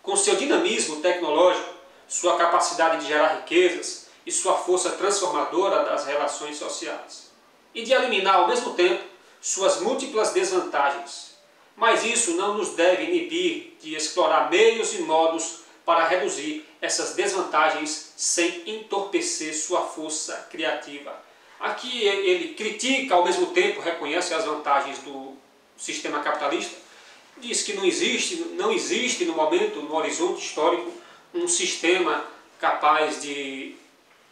Com seu dinamismo tecnológico, sua capacidade de gerar riquezas e sua força transformadora das relações sociais, e de eliminar ao mesmo tempo suas múltiplas desvantagens. Mas isso não nos deve inibir de explorar meios e modos para reduzir essas desvantagens sem entorpecer sua força criativa. Aqui ele critica, ao mesmo tempo reconhece as vantagens do sistema capitalista, diz que não existe no momento, no horizonte histórico, um sistema capaz de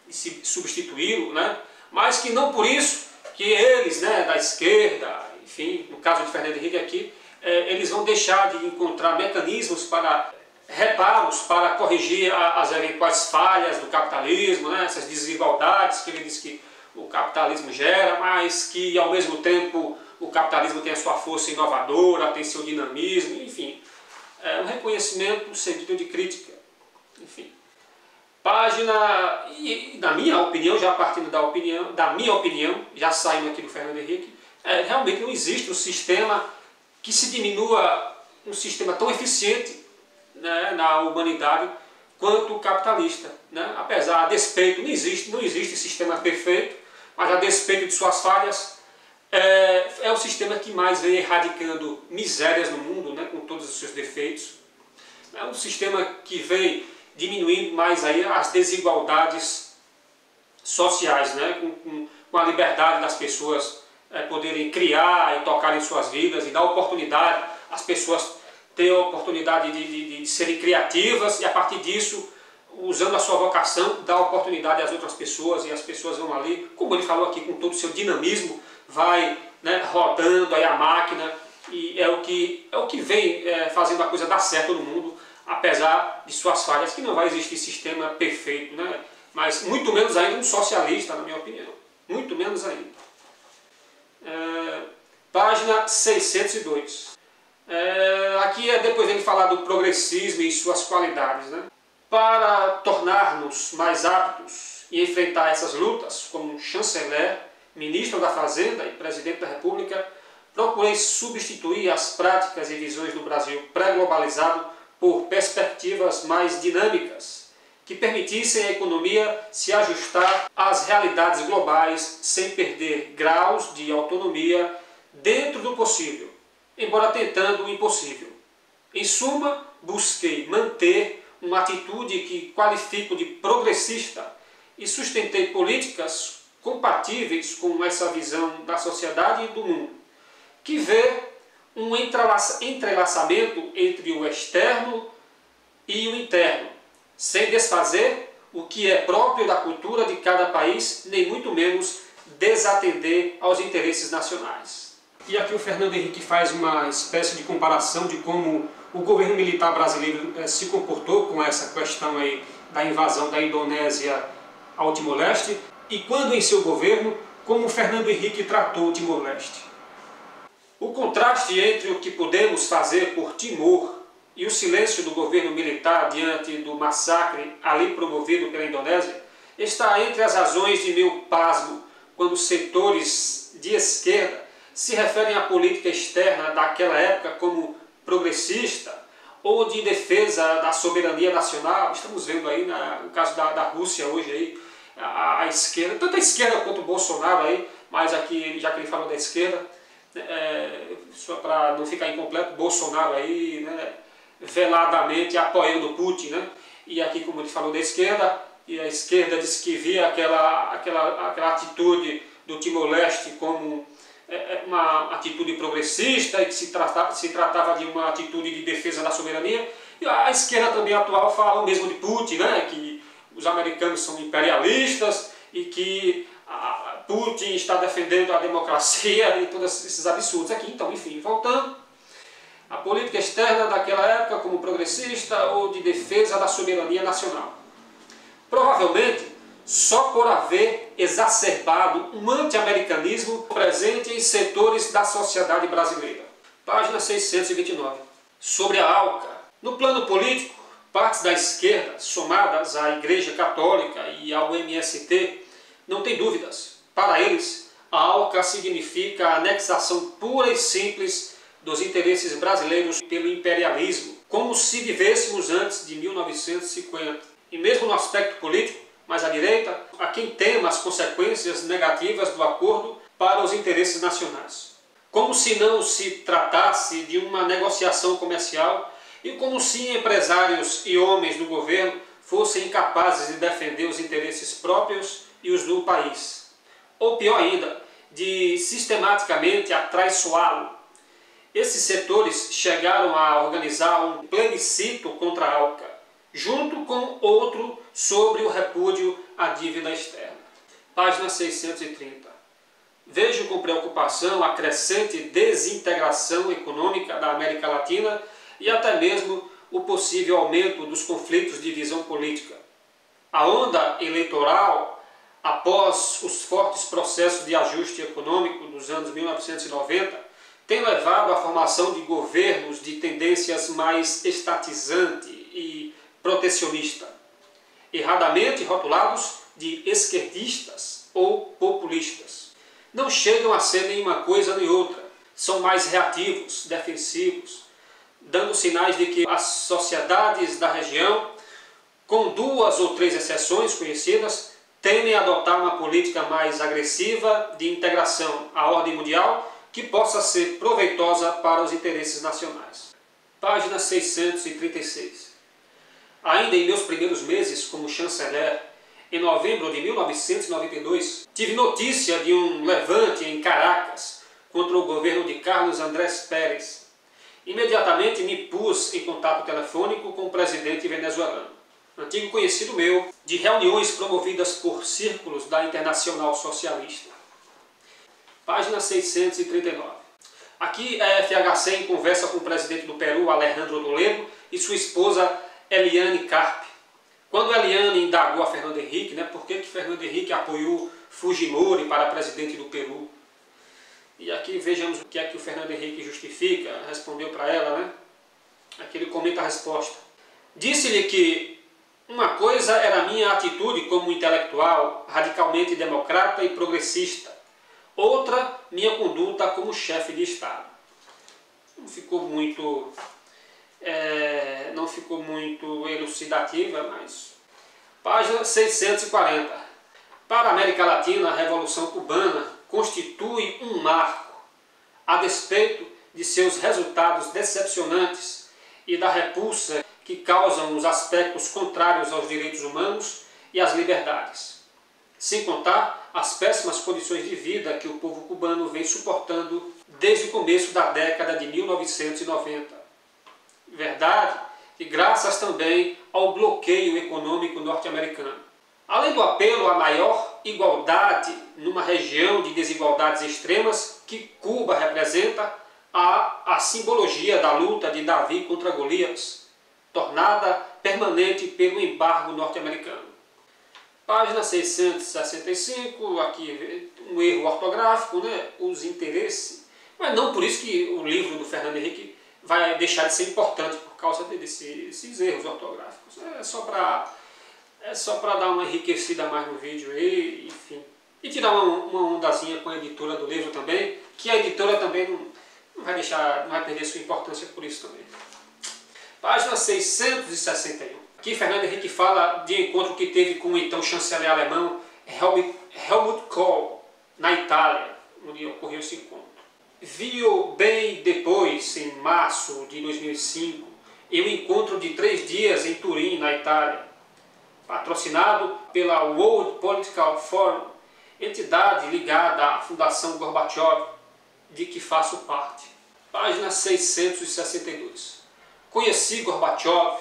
se substituí-lo, né? Mas que não por isso que eles, né, da esquerda, enfim, no caso de Fernando Henrique aqui, eles vão deixar de encontrar mecanismos para reparos, para corrigir as eventuais falhas do capitalismo, né, essas desigualdades que ele diz que o capitalismo gera, mas que ao mesmo tempo o capitalismo tem a sua força inovadora, tem seu dinamismo, enfim. É um reconhecimento seguido de crítica. Enfim. Página, e na minha opinião, já partindo da minha opinião, já saindo aqui do Fernando Henrique, realmente não existe um sistema que se diminua, um sistema tão eficiente, né, na humanidade quanto o capitalista. Né? Apesar, a despeito, não existe sistema perfeito, mas a despeito de suas falhas, é o sistema que mais vem erradicando misérias no mundo, né, com todos os seus defeitos. É um sistema que vem diminuindo mais aí as desigualdades sociais, né, com a liberdade das pessoas poderem criar e tocar em suas vidas e dar oportunidade às pessoas ter a oportunidade de serem criativas e a partir disso, usando a sua vocação, dar oportunidade às outras pessoas e as pessoas vão ali, como ele falou aqui, com todo o seu dinamismo, vai, né, rodando aí a máquina e é o que vem fazendo a coisa dar certo no mundo, apesar de suas falhas, que não vai existir sistema perfeito, né? Mas muito menos ainda um socialista, na minha opinião. Muito menos ainda. Página 602. Aqui é depois dele falar do progressismo e suas qualidades, né? Para tornar-nos mais aptos e enfrentar essas lutas, como chanceler, ministro da Fazenda e presidente da República, procurei substituir as práticas e visões do Brasil pré-globalizado por perspectivas mais dinâmicas, que permitissem à economia se ajustar às realidades globais sem perder graus de autonomia dentro do possível, embora tentando o impossível. Em suma, busquei manter uma atitude que qualifico de progressista e sustentei políticas compatíveis com essa visão da sociedade e do mundo, que vê um entrelaçamento entre o externo e o interno, sem desfazer o que é próprio da cultura de cada país, nem muito menos desatender aos interesses nacionais. E aqui o Fernando Henrique faz uma espécie de comparação de como o governo militar brasileiro se comportou com essa questão aí da invasão da Indonésia ao Timor-Leste e quando em seu governo, como o Fernando Henrique tratou o Timor-Leste. O contraste entre o que podemos fazer por Timor e o silêncio do governo militar diante do massacre ali promovido pela Indonésia está entre as razões de meu pasmo quando setores de esquerda se referem à política externa daquela época como progressista ou de defesa da soberania nacional. Estamos vendo aí no caso da Rússia hoje aí, a esquerda, tanto a esquerda quanto o Bolsonaro aí, mas aqui, já que ele falou da esquerda, só para não ficar incompleto, Bolsonaro aí, né, veladamente apoiando Putin, né? E aqui, como ele falou da esquerda, e a esquerda disse que via aquela atitude do Timor-Leste como uma atitude progressista e que se tratava de uma atitude de defesa da soberania. E a esquerda também atual fala o mesmo de Putin, né? Que os americanos são imperialistas e que Putin está defendendo a democracia e todos esses absurdos aqui. Então, enfim, voltando. A política externa daquela época como progressista ou de defesa da soberania nacional. Provavelmente, só por haver exacerbado um anti-americanismo presente em setores da sociedade brasileira. Página 629. Sobre a ALCA. No plano político, partes da esquerda, somadas à Igreja Católica e ao MST, não tem dúvidas. Para eles, a ALCA significa a anexação pura e simples dos interesses brasileiros pelo imperialismo, como se vivêssemos antes de 1950. E mesmo no aspecto político, mais à direita, há quem tema as consequências negativas do acordo para os interesses nacionais. Como se não se tratasse de uma negociação comercial e como se empresários e homens do governo fossem incapazes de defender os interesses próprios e os do país. Ou pior ainda, de sistematicamente atraiçoá-lo. Esses setores chegaram a organizar um plebiscito contra a ALCA, junto com outro sobre o repúdio à dívida externa. Página 630. Vejo com preocupação a crescente desintegração econômica da América Latina e até mesmo o possível aumento dos conflitos de visão política. A onda eleitoral, após os fortes processos de ajuste econômico dos anos 1990, tem levado à formação de governos de tendências mais estatizante e protecionista, erradamente rotulados de esquerdistas ou populistas. Não chegam a ser nenhuma coisa nem outra, são mais reativos, defensivos, dando sinais de que as sociedades da região, com 2 ou 3 exceções conhecidas, temem adotar uma política mais agressiva de integração à ordem mundial que possa ser proveitosa para os interesses nacionais. Página 636. Ainda em meus primeiros meses como chanceler, em novembro de 1992, tive notícia de um levante em Caracas contra o governo de Carlos Andrés Pérez. Imediatamente me pus em contato telefônico com o presidente venezuelano, antigo conhecido meu, de reuniões promovidas por círculos da Internacional Socialista. Página 639. Aqui é FHC em conversa com o presidente do Peru, Alejandro Toledo, e sua esposa Eliane Carpe. Quando Eliane indagou a Fernando Henrique, por que Fernando Henrique apoiou Fujimori para presidente do Peru? E aqui vejamos o que é que o Fernando Henrique justifica, respondeu para ela, Aqui ele comenta a resposta. Disse-lhe que uma coisa era a minha atitude como intelectual, radicalmente democrata e progressista. Outra, minha conduta como chefe de Estado. Não ficou muito elucidativa, mas... Página 640. Para a América Latina, a Revolução Cubana constitui um marco, a despeito de seus resultados decepcionantes e da repulsa que causam os aspectos contrários aos direitos humanos e às liberdades. Sem contar as péssimas condições de vida que o povo cubano vem suportando desde o começo da década de 1990. Verdade que graças também ao bloqueio econômico norte-americano. Além do apelo à maior igualdade numa região de desigualdades extremas que Cuba representa, há a simbologia da luta de Davi contra Golias, tornada permanente pelo embargo norte-americano. Página 665, aqui um erro ortográfico, os interesses. Mas não por isso que o livro do Fernando Henrique vai deixar de ser importante por causa desses erros ortográficos. É só para dar uma enriquecida mais no vídeo aí, enfim. E tirar uma ondazinha com a editora do livro também, que a editora também não vai perder sua importância por isso também. Página 661. Aqui Fernando Henrique fala de encontro que teve com o então chanceler alemão Helmut Kohl, na Itália, onde ocorreu esse encontro. Viu bem depois, em março de 2005, em um encontro de 3 dias em Turim, na Itália, patrocinado pela World Political Forum, entidade ligada à Fundação Gorbachev, de que faço parte. Página 662. Conheci Gorbachev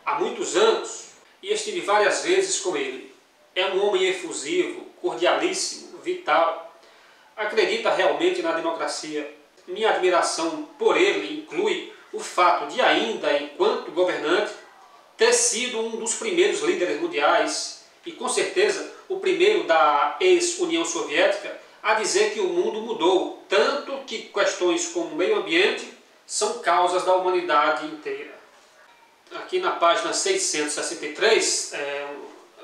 há muitos anos e estive várias vezes com ele. É um homem efusivo, cordialíssimo, vital. Acredita realmente na democracia. Minha admiração por ele inclui o fato de ainda, enquanto governante, ter sido um dos primeiros líderes mundiais e, com certeza, o primeiro da ex-União Soviética a dizer que o mundo mudou, tanto que questões como meio ambiente são causas da humanidade inteira. Aqui na página 663,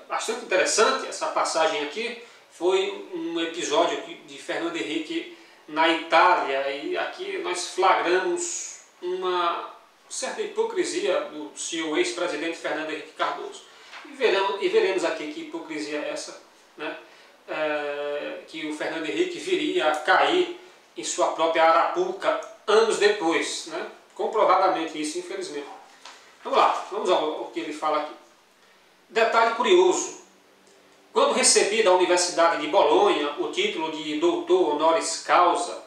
bastante interessante essa passagem aqui, foi um episódio de Fernando Henrique na Itália, e aqui nós flagramos uma certa hipocrisia do senhor ex-presidente Fernando Henrique Cardoso. E veremos aqui que hipocrisia é essa, né? Que o Fernando Henrique viria a cair em sua própria arapuca anos depois, né? Comprovadamente isso, infelizmente. Vamos lá, vamos ao que ele fala aqui. Detalhe curioso: quando recebi da Universidade de Bolonha o título de doutor honoris causa,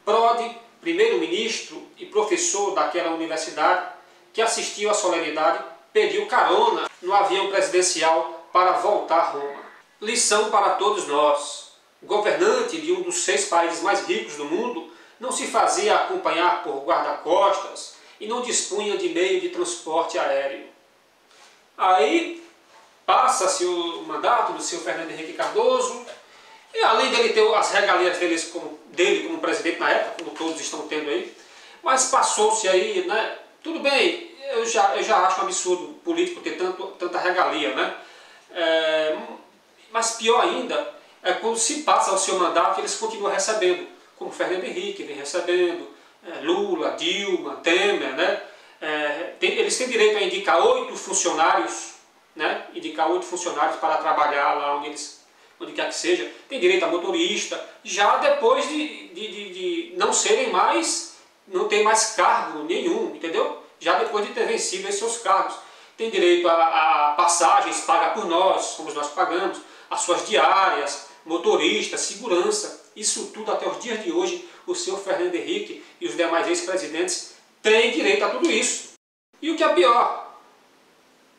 Prodi, primeiro-ministro e professor daquela universidade, que assistiu à solenidade, pediu carona no avião presidencial para voltar a Roma. Lição para todos nós: governante de um dos 6 países mais ricos do mundo não se fazia acompanhar por guarda-costas e não dispunha de meio de transporte aéreo. Aí passa-se o mandato do senhor Fernando Henrique Cardoso, e além dele ter as regalias dele como presidente na época, como todos estão tendo aí, mas passou-se aí, né? Tudo bem, eu já acho um absurdo político ter tanta regalia, né? Mas pior ainda é quando se passa o seu mandato e eles continuam recebendo, como Fernando Henrique vem recebendo, Lula, Dilma, Temer, né? Eles têm direito a indicar 8 funcionários, né? Indicar 8 funcionários para trabalhar lá onde quer que seja. Tem direito a motorista, já depois de não serem mais, não tem mais cargo nenhum, entendeu? Já depois de ter vencido esses seus cargos. Tem direito a passagens pagas por nós, somos nós que pagamos, as suas diárias, motorista, segurança. Isso tudo até os dias de hoje, o senhor Fernando Henrique e os demais ex-presidentes têm direito a tudo isso. E o que é pior,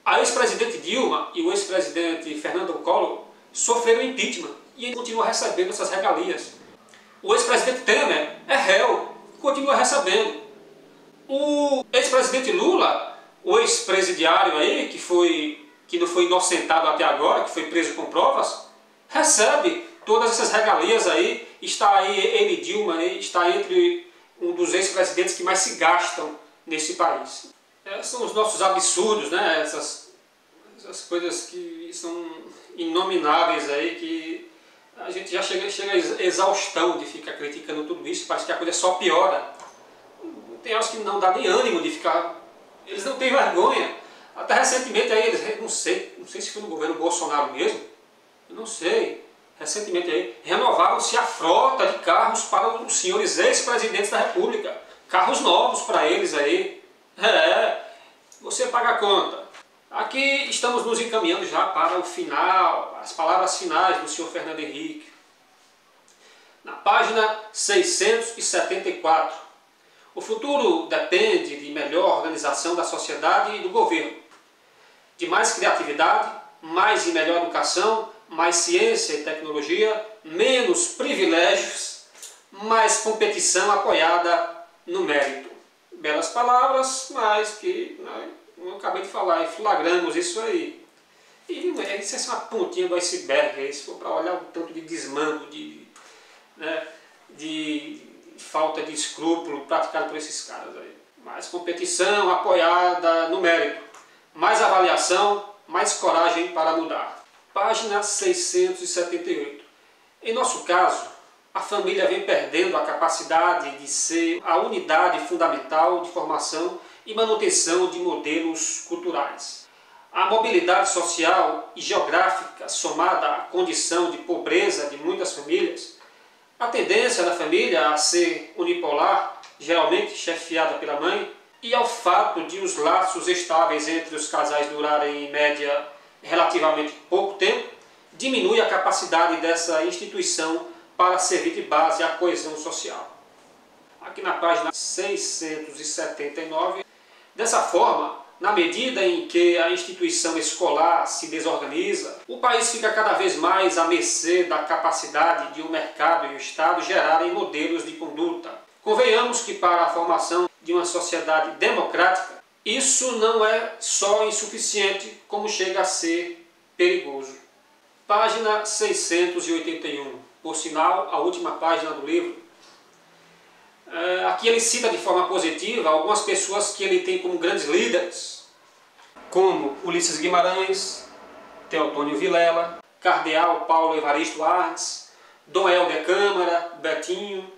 a ex-presidente Dilma e o ex-presidente Fernando Collor sofreram impeachment e ele continua recebendo essas regalias. O ex-presidente Temer é réu, continua recebendo. O ex-presidente Lula, o ex-presidiário aí, que não foi inocentado até agora, que foi preso com provas, recebe todas essas regalias aí. Está aí ele, Dilma, está entre um dos ex-presidentes que mais se gastam nesse país. São os nossos absurdos, né? Essas coisas que são inomináveis aí, que a gente já chega a exaustão de ficar criticando tudo isso, parece que a coisa só piora. Tem horas que não dá nem ânimo de ficar, eles não têm vergonha. Até recentemente aí, eles, não sei se foi no governo Bolsonaro mesmo, eu não sei, recentemente aí, renovaram-se a frota de carros para os senhores ex-presidentes da República, carros novos para eles aí. Você paga a conta. Aqui estamos nos encaminhando já para o final, as palavras finais do senhor Fernando Henrique. Na página 674, o futuro depende de melhor organização da sociedade e do governo, de mais criatividade, mais e melhor educação, mais ciência e tecnologia, menos privilégios, mais competição apoiada no mérito. Belas palavras, mas que eu acabei de falar, e flagramos isso aí. E isso é uma pontinha do iceberg, aí, se for para olhar o tanto de desmando, de falta de escrúpulo praticado por esses caras aí. Mais competição apoiada no mérito, mais avaliação, mais coragem para mudar. Página 678. Em nosso caso, a família vem perdendo a capacidade de ser a unidade fundamental de formação e manutenção de modelos culturais. A mobilidade social e geográfica, somada à condição de pobreza de muitas famílias, a tendência da família a ser unipolar, geralmente chefiada pela mãe, e ao fato de os laços estáveis entre os casais durarem em média relativamente pouco tempo, diminui a capacidade dessa instituição para servir de base à coesão social. Aqui na página 679, dessa forma, na medida em que a instituição escolar se desorganiza, o país fica cada vez mais à mercê da capacidade de o mercado e o Estado gerarem modelos de conduta. Convenhamos que para a formação de uma sociedade democrática, isso não é só insuficiente, como chega a ser perigoso. Página 681, por sinal, a última página do livro. Aqui ele cita de forma positiva algumas pessoas que ele tem como grandes líderes, como Ulisses Guimarães, Teotônio Vilela, Cardeal Paulo Evaristo Arnes, Dom Helder Câmara, Betinho.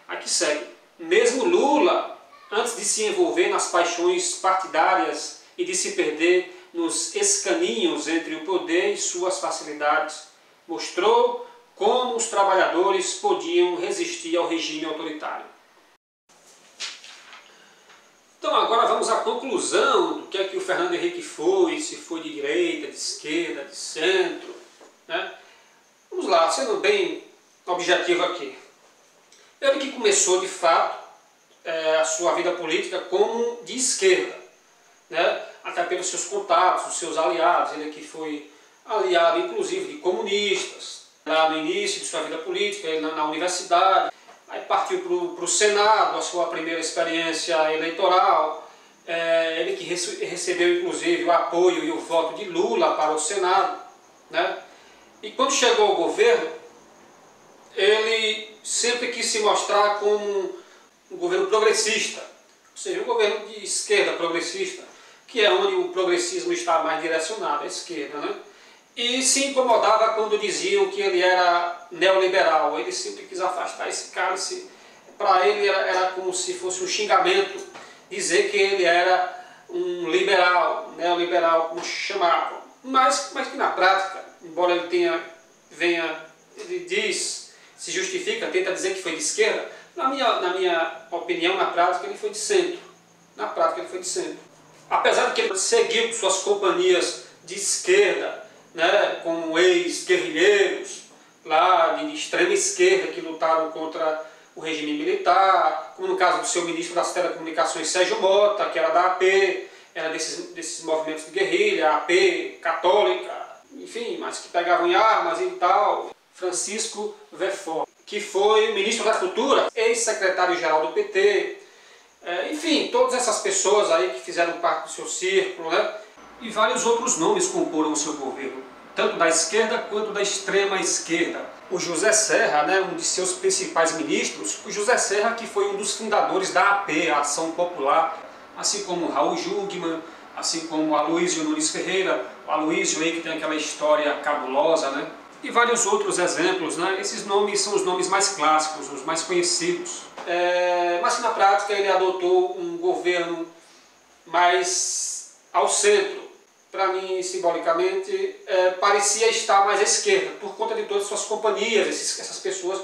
Aqui segue. Mesmo Lula, antes de se envolver nas paixões partidárias e de se perder nos escaninhos entre o poder e suas facilidades, mostrou como os trabalhadores podiam resistir ao regime autoritário. Então agora vamos à conclusão do que é que o Fernando Henrique foi, se foi de direita, de esquerda, de centro, né? Vamos lá, sendo bem objetivo aqui. Ele que começou de fato a sua vida política como de esquerda, né? Até pelos seus contatos, os seus aliados, ele que foi aliado inclusive de comunistas, lá no início de sua vida política, ele na universidade. Aí partiu para o Senado, a sua primeira experiência eleitoral. Ele que recebeu inclusive o apoio e o voto de Lula para o Senado, né? E quando chegou ao governo, ele sempre quis se mostrar como um governo progressista, ou seja, um governo de esquerda progressista, que é onde o progressismo está mais direcionado, à esquerda, né? E se incomodava quando diziam que ele era neoliberal. Ele sempre quis afastar esse cara. Para ele era como se fosse um xingamento dizer que ele era um liberal, neoliberal, como chamavam. Mas que na prática, embora ele ele diz, se justifica, tenta dizer que foi de esquerda, na minha opinião, na prática ele foi de centro. Na prática ele foi de centro. Apesar de que ele seguiu suas companhias de esquerda, né, como ex-guerrilheiros lá de extrema esquerda que lutaram contra o regime militar, como no caso do seu ministro das telecomunicações, Sérgio Mota, que era da AP, era desses movimentos de guerrilha, AP católica, enfim, mas que pegavam em armas e tal. Francisco Verfort, que foi ministro da Cultura, ex-secretário-geral do PT, enfim, todas essas pessoas aí que fizeram parte do seu círculo, né? E vários outros nomes comporam o seu governo, tanto da esquerda quanto da extrema esquerda. O José Serra, né, um de seus principais ministros, o José Serra que foi um dos fundadores da AP, a Ação Popular, assim como Raul Jungmann, assim como Aloysio Nunes Ferreira, o Aloysio aí que tem aquela história cabulosa, né? E vários outros exemplos, né? Esses nomes são os nomes mais clássicos, os mais conhecidos. Mas que na prática ele adotou um governo mais ao centro. Para mim, simbolicamente, parecia estar mais à esquerda, por conta de todas as suas companhias, essas pessoas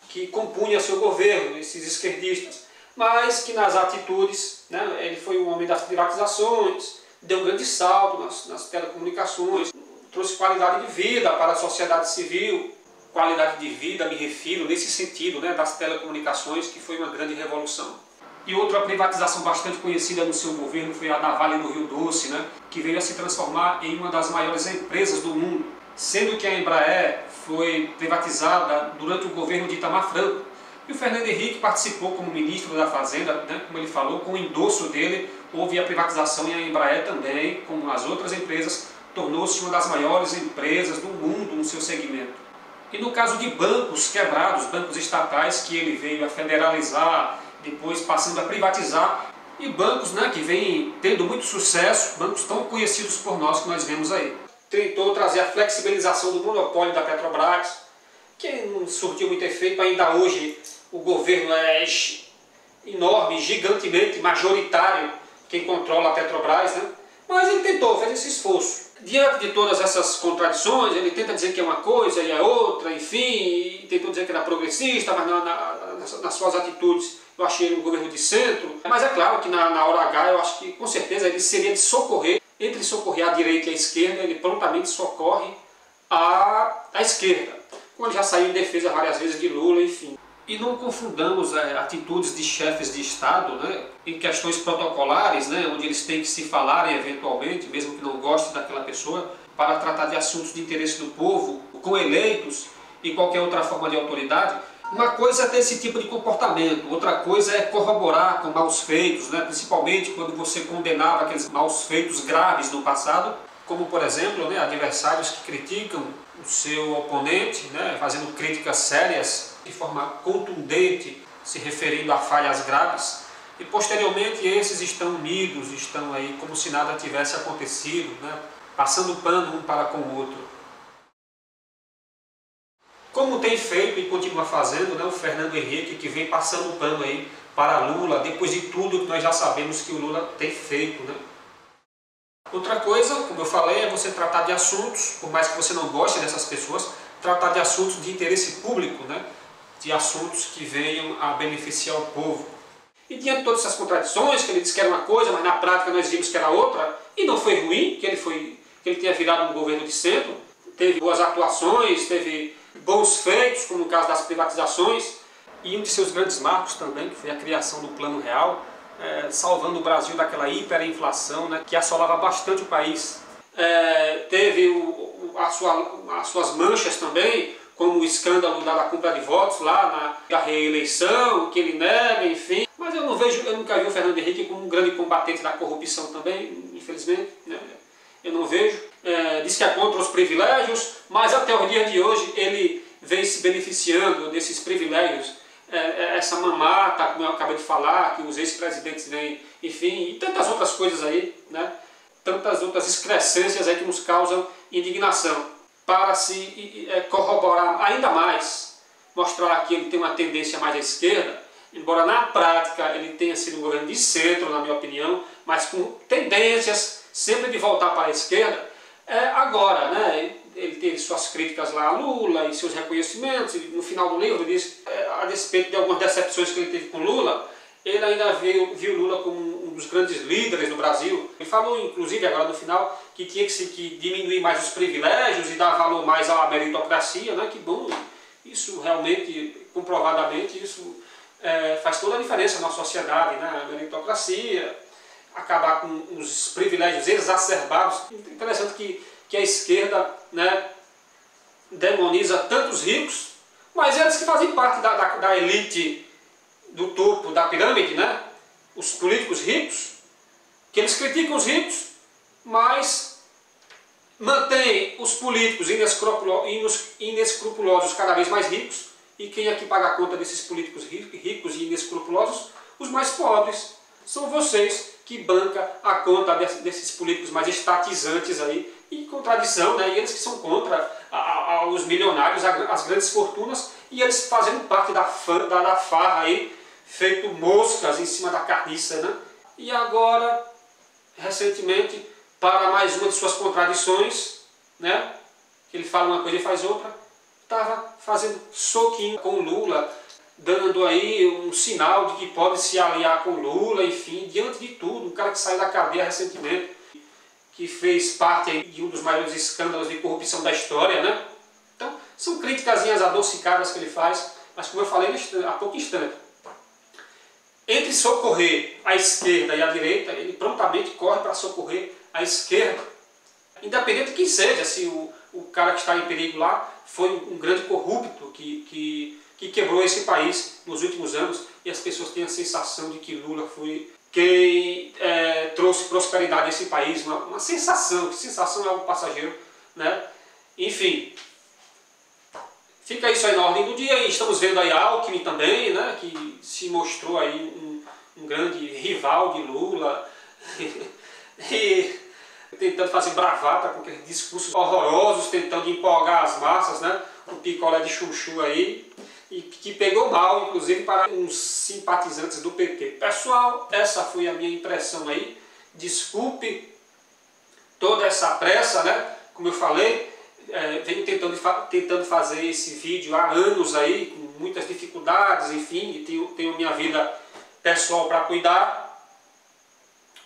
que compunham seu governo, esses esquerdistas, mas que nas atitudes, né, ele foi um homem das privatizações, deu um grande salto nas telecomunicações, trouxe qualidade de vida para a sociedade civil. Qualidade de vida, me refiro nesse sentido, né, das telecomunicações, que foi uma grande revolução. E outra privatização bastante conhecida no seu governo foi a da Vale do Rio Doce, né, que veio a se transformar em uma das maiores empresas do mundo, sendo que a Embraer foi privatizada durante o governo de Itamar Franco. E o Fernando Henrique participou como ministro da Fazenda, né, como ele falou, com o endosso dele, houve a privatização e a Embraer também, como as outras empresas, tornou-se uma das maiores empresas do mundo no seu segmento. E no caso de bancos quebrados, bancos estatais que ele veio a federalizar, depois passando a privatizar, e bancos, né, que vêm tendo muito sucesso, bancos tão conhecidos por nós que nós vemos aí. Tentou trazer a flexibilização do monopólio da Petrobras, que não surtiu muito efeito, ainda hoje o governo é enorme, gigantemente majoritário, quem controla a Petrobras, né? Mas ele tentou, fez esse esforço. Diante de todas essas contradições, ele tenta dizer que é uma coisa e é outra, enfim, e tentou dizer que era progressista, mas nas suas atitudes eu achei ele um governo de centro. Mas é claro que na hora H eu acho que com certeza ele seria de socorrer, entre socorrer a direita e a esquerda, ele prontamente socorre a esquerda, quando já saiu em defesa várias vezes de Lula, enfim. E não confundamos atitudes de chefes de Estado, né, em questões protocolares, né, onde eles têm que se falarem eventualmente, mesmo que não gostem daquela pessoa, para tratar de assuntos de interesse do povo, com eleitos e qualquer outra forma de autoridade, Uma coisa é ter esse tipo de comportamento, outra coisa é corroborar com maus feitos, né? Principalmente quando você condenava aqueles maus feitos graves no passado, como por exemplo, né, adversários que criticam o seu oponente, né, fazendo críticas sérias de forma contundente, se referindo a falhas graves, e posteriormente esses estão unidos, estão aí como se nada tivesse acontecido, né, passando pano um para com o outro. Como tem feito e continua fazendo, né, o Fernando Henrique, que vem passando pano aí para Lula, depois de tudo que nós já sabemos que o Lula tem feito, né? Outra coisa, como eu falei, é você tratar de assuntos, por mais que você não goste dessas pessoas, tratar de assuntos de interesse público, né? De assuntos que venham a beneficiar o povo. E diante de todas essas contradições, que ele disse que era uma coisa, mas na prática nós vimos que era outra, e não foi ruim, que ele tenha virado um governo de centro, teve boas atuações, teve bons feitos, como no caso das privatizações, e um de seus grandes marcos também, que foi a criação do Plano Real, salvando o Brasil daquela hiperinflação, né, que assolava bastante o país. Teve as suas manchas também, como o escândalo da compra de votos lá na reeleição, que ele nega, enfim. Mas eu nunca vi o Fernando Henrique como um grande combatente da corrupção também, infelizmente, né? Eu não vejo. Diz que é contra os privilégios, mas até o dia de hoje ele vem se beneficiando desses privilégios. Essa mamata, como eu acabei de falar, que os ex-presidentes vêm, enfim, e tantas outras coisas aí, né? Tantas outras excrescências aí que nos causam indignação. Para se corroborar ainda mais, mostrar que ele tem uma tendência mais à esquerda, embora na prática ele tenha sido um governo de centro, na minha opinião, mas com tendências sempre de voltar para a esquerda. Agora, né, ele teve suas críticas lá a Lula e seus reconhecimentos, e no final do livro diz, a despeito de algumas decepções que ele teve com Lula, ele ainda viu Lula como um dos grandes líderes do Brasil. Ele falou, inclusive, agora no final, que tinha que diminuir mais os privilégios e dar valor mais à meritocracia, né? Que bom, isso realmente, comprovadamente, isso faz toda a diferença na sociedade, né? A meritocracia, acabar com os privilégios exacerbados. Interessante que a esquerda, né, demoniza tantos ricos, mas eles que fazem parte da elite do topo da pirâmide, né? Os políticos ricos, que eles criticam os ricos, mas mantêm os políticos inescrupulosos cada vez mais ricos, e quem é que paga a conta desses políticos ricos e inescrupulosos? Os mais pobres. São vocês que bancam a conta desses políticos mais estatizantes aí, e contradição, né? E eles que são contra os milionários, as grandes fortunas, e eles fazendo parte da farra aí, feito moscas em cima da carniça, né? E agora, recentemente, para mais uma de suas contradições, né? Que ele fala uma coisa e faz outra, estava fazendo soquinho com o Lula, dando aí um sinal de que pode se aliar com o Lula, enfim, diante de tudo, um cara que saiu da cadeia recentemente, que fez parte aí de um dos maiores escândalos de corrupção da história, né? Então, são criticazinhas adocicadas que ele faz, mas como eu falei há pouco instante, entre socorrer a esquerda e a direita, ele prontamente corre para socorrer a esquerda. Independente de quem seja, se o cara que está em perigo lá foi um grande corrupto que quebrou esse país nos últimos anos, e as pessoas têm a sensação de que Lula foi quem trouxe prosperidade a esse país. Uma sensação, que sensação é algo passageiro, né? Enfim. Fica isso aí na ordem do dia, e estamos vendo aí a Alckmin também, né, que se mostrou aí um grande rival de Lula, e tentando fazer bravata com aqueles discursos horrorosos, tentando empolgar as massas, né, um picolé de chuchu aí, e que pegou mal, inclusive, para uns simpatizantes do PT. Pessoal, essa foi a minha impressão aí, desculpe toda essa pressa, né, como eu falei, venho tentando fazer esse vídeo há anos aí, com muitas dificuldades, enfim, e tenho minha vida pessoal para cuidar,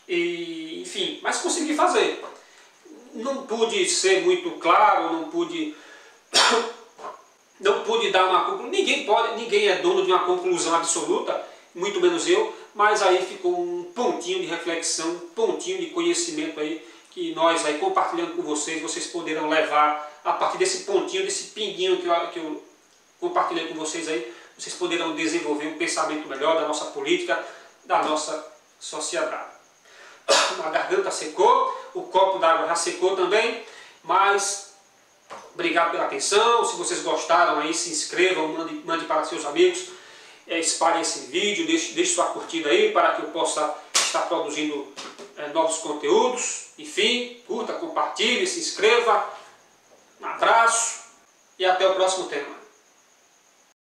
e, enfim, mas consegui fazer. Não pude ser muito claro, não pude dar uma conclusão, ninguém é dono de uma conclusão absoluta, muito menos eu, mas aí ficou um pontinho de reflexão, um pontinho de conhecimento aí, que nós aí compartilhando com vocês poderão levar a partir desse pontinho, desse pinguinho que eu compartilhei com vocês aí, vocês poderão desenvolver um pensamento melhor da nossa política, da nossa sociedade. A garganta secou, o copo d'água já secou também, mas obrigado pela atenção. Se vocês gostaram aí, se inscrevam, mande para seus amigos, espalhem esse vídeo, deixe sua curtida aí para que eu possa estar produzindo novos conteúdos. Enfim, curta, compartilhe, se inscreva. Um abraço e até o próximo tema.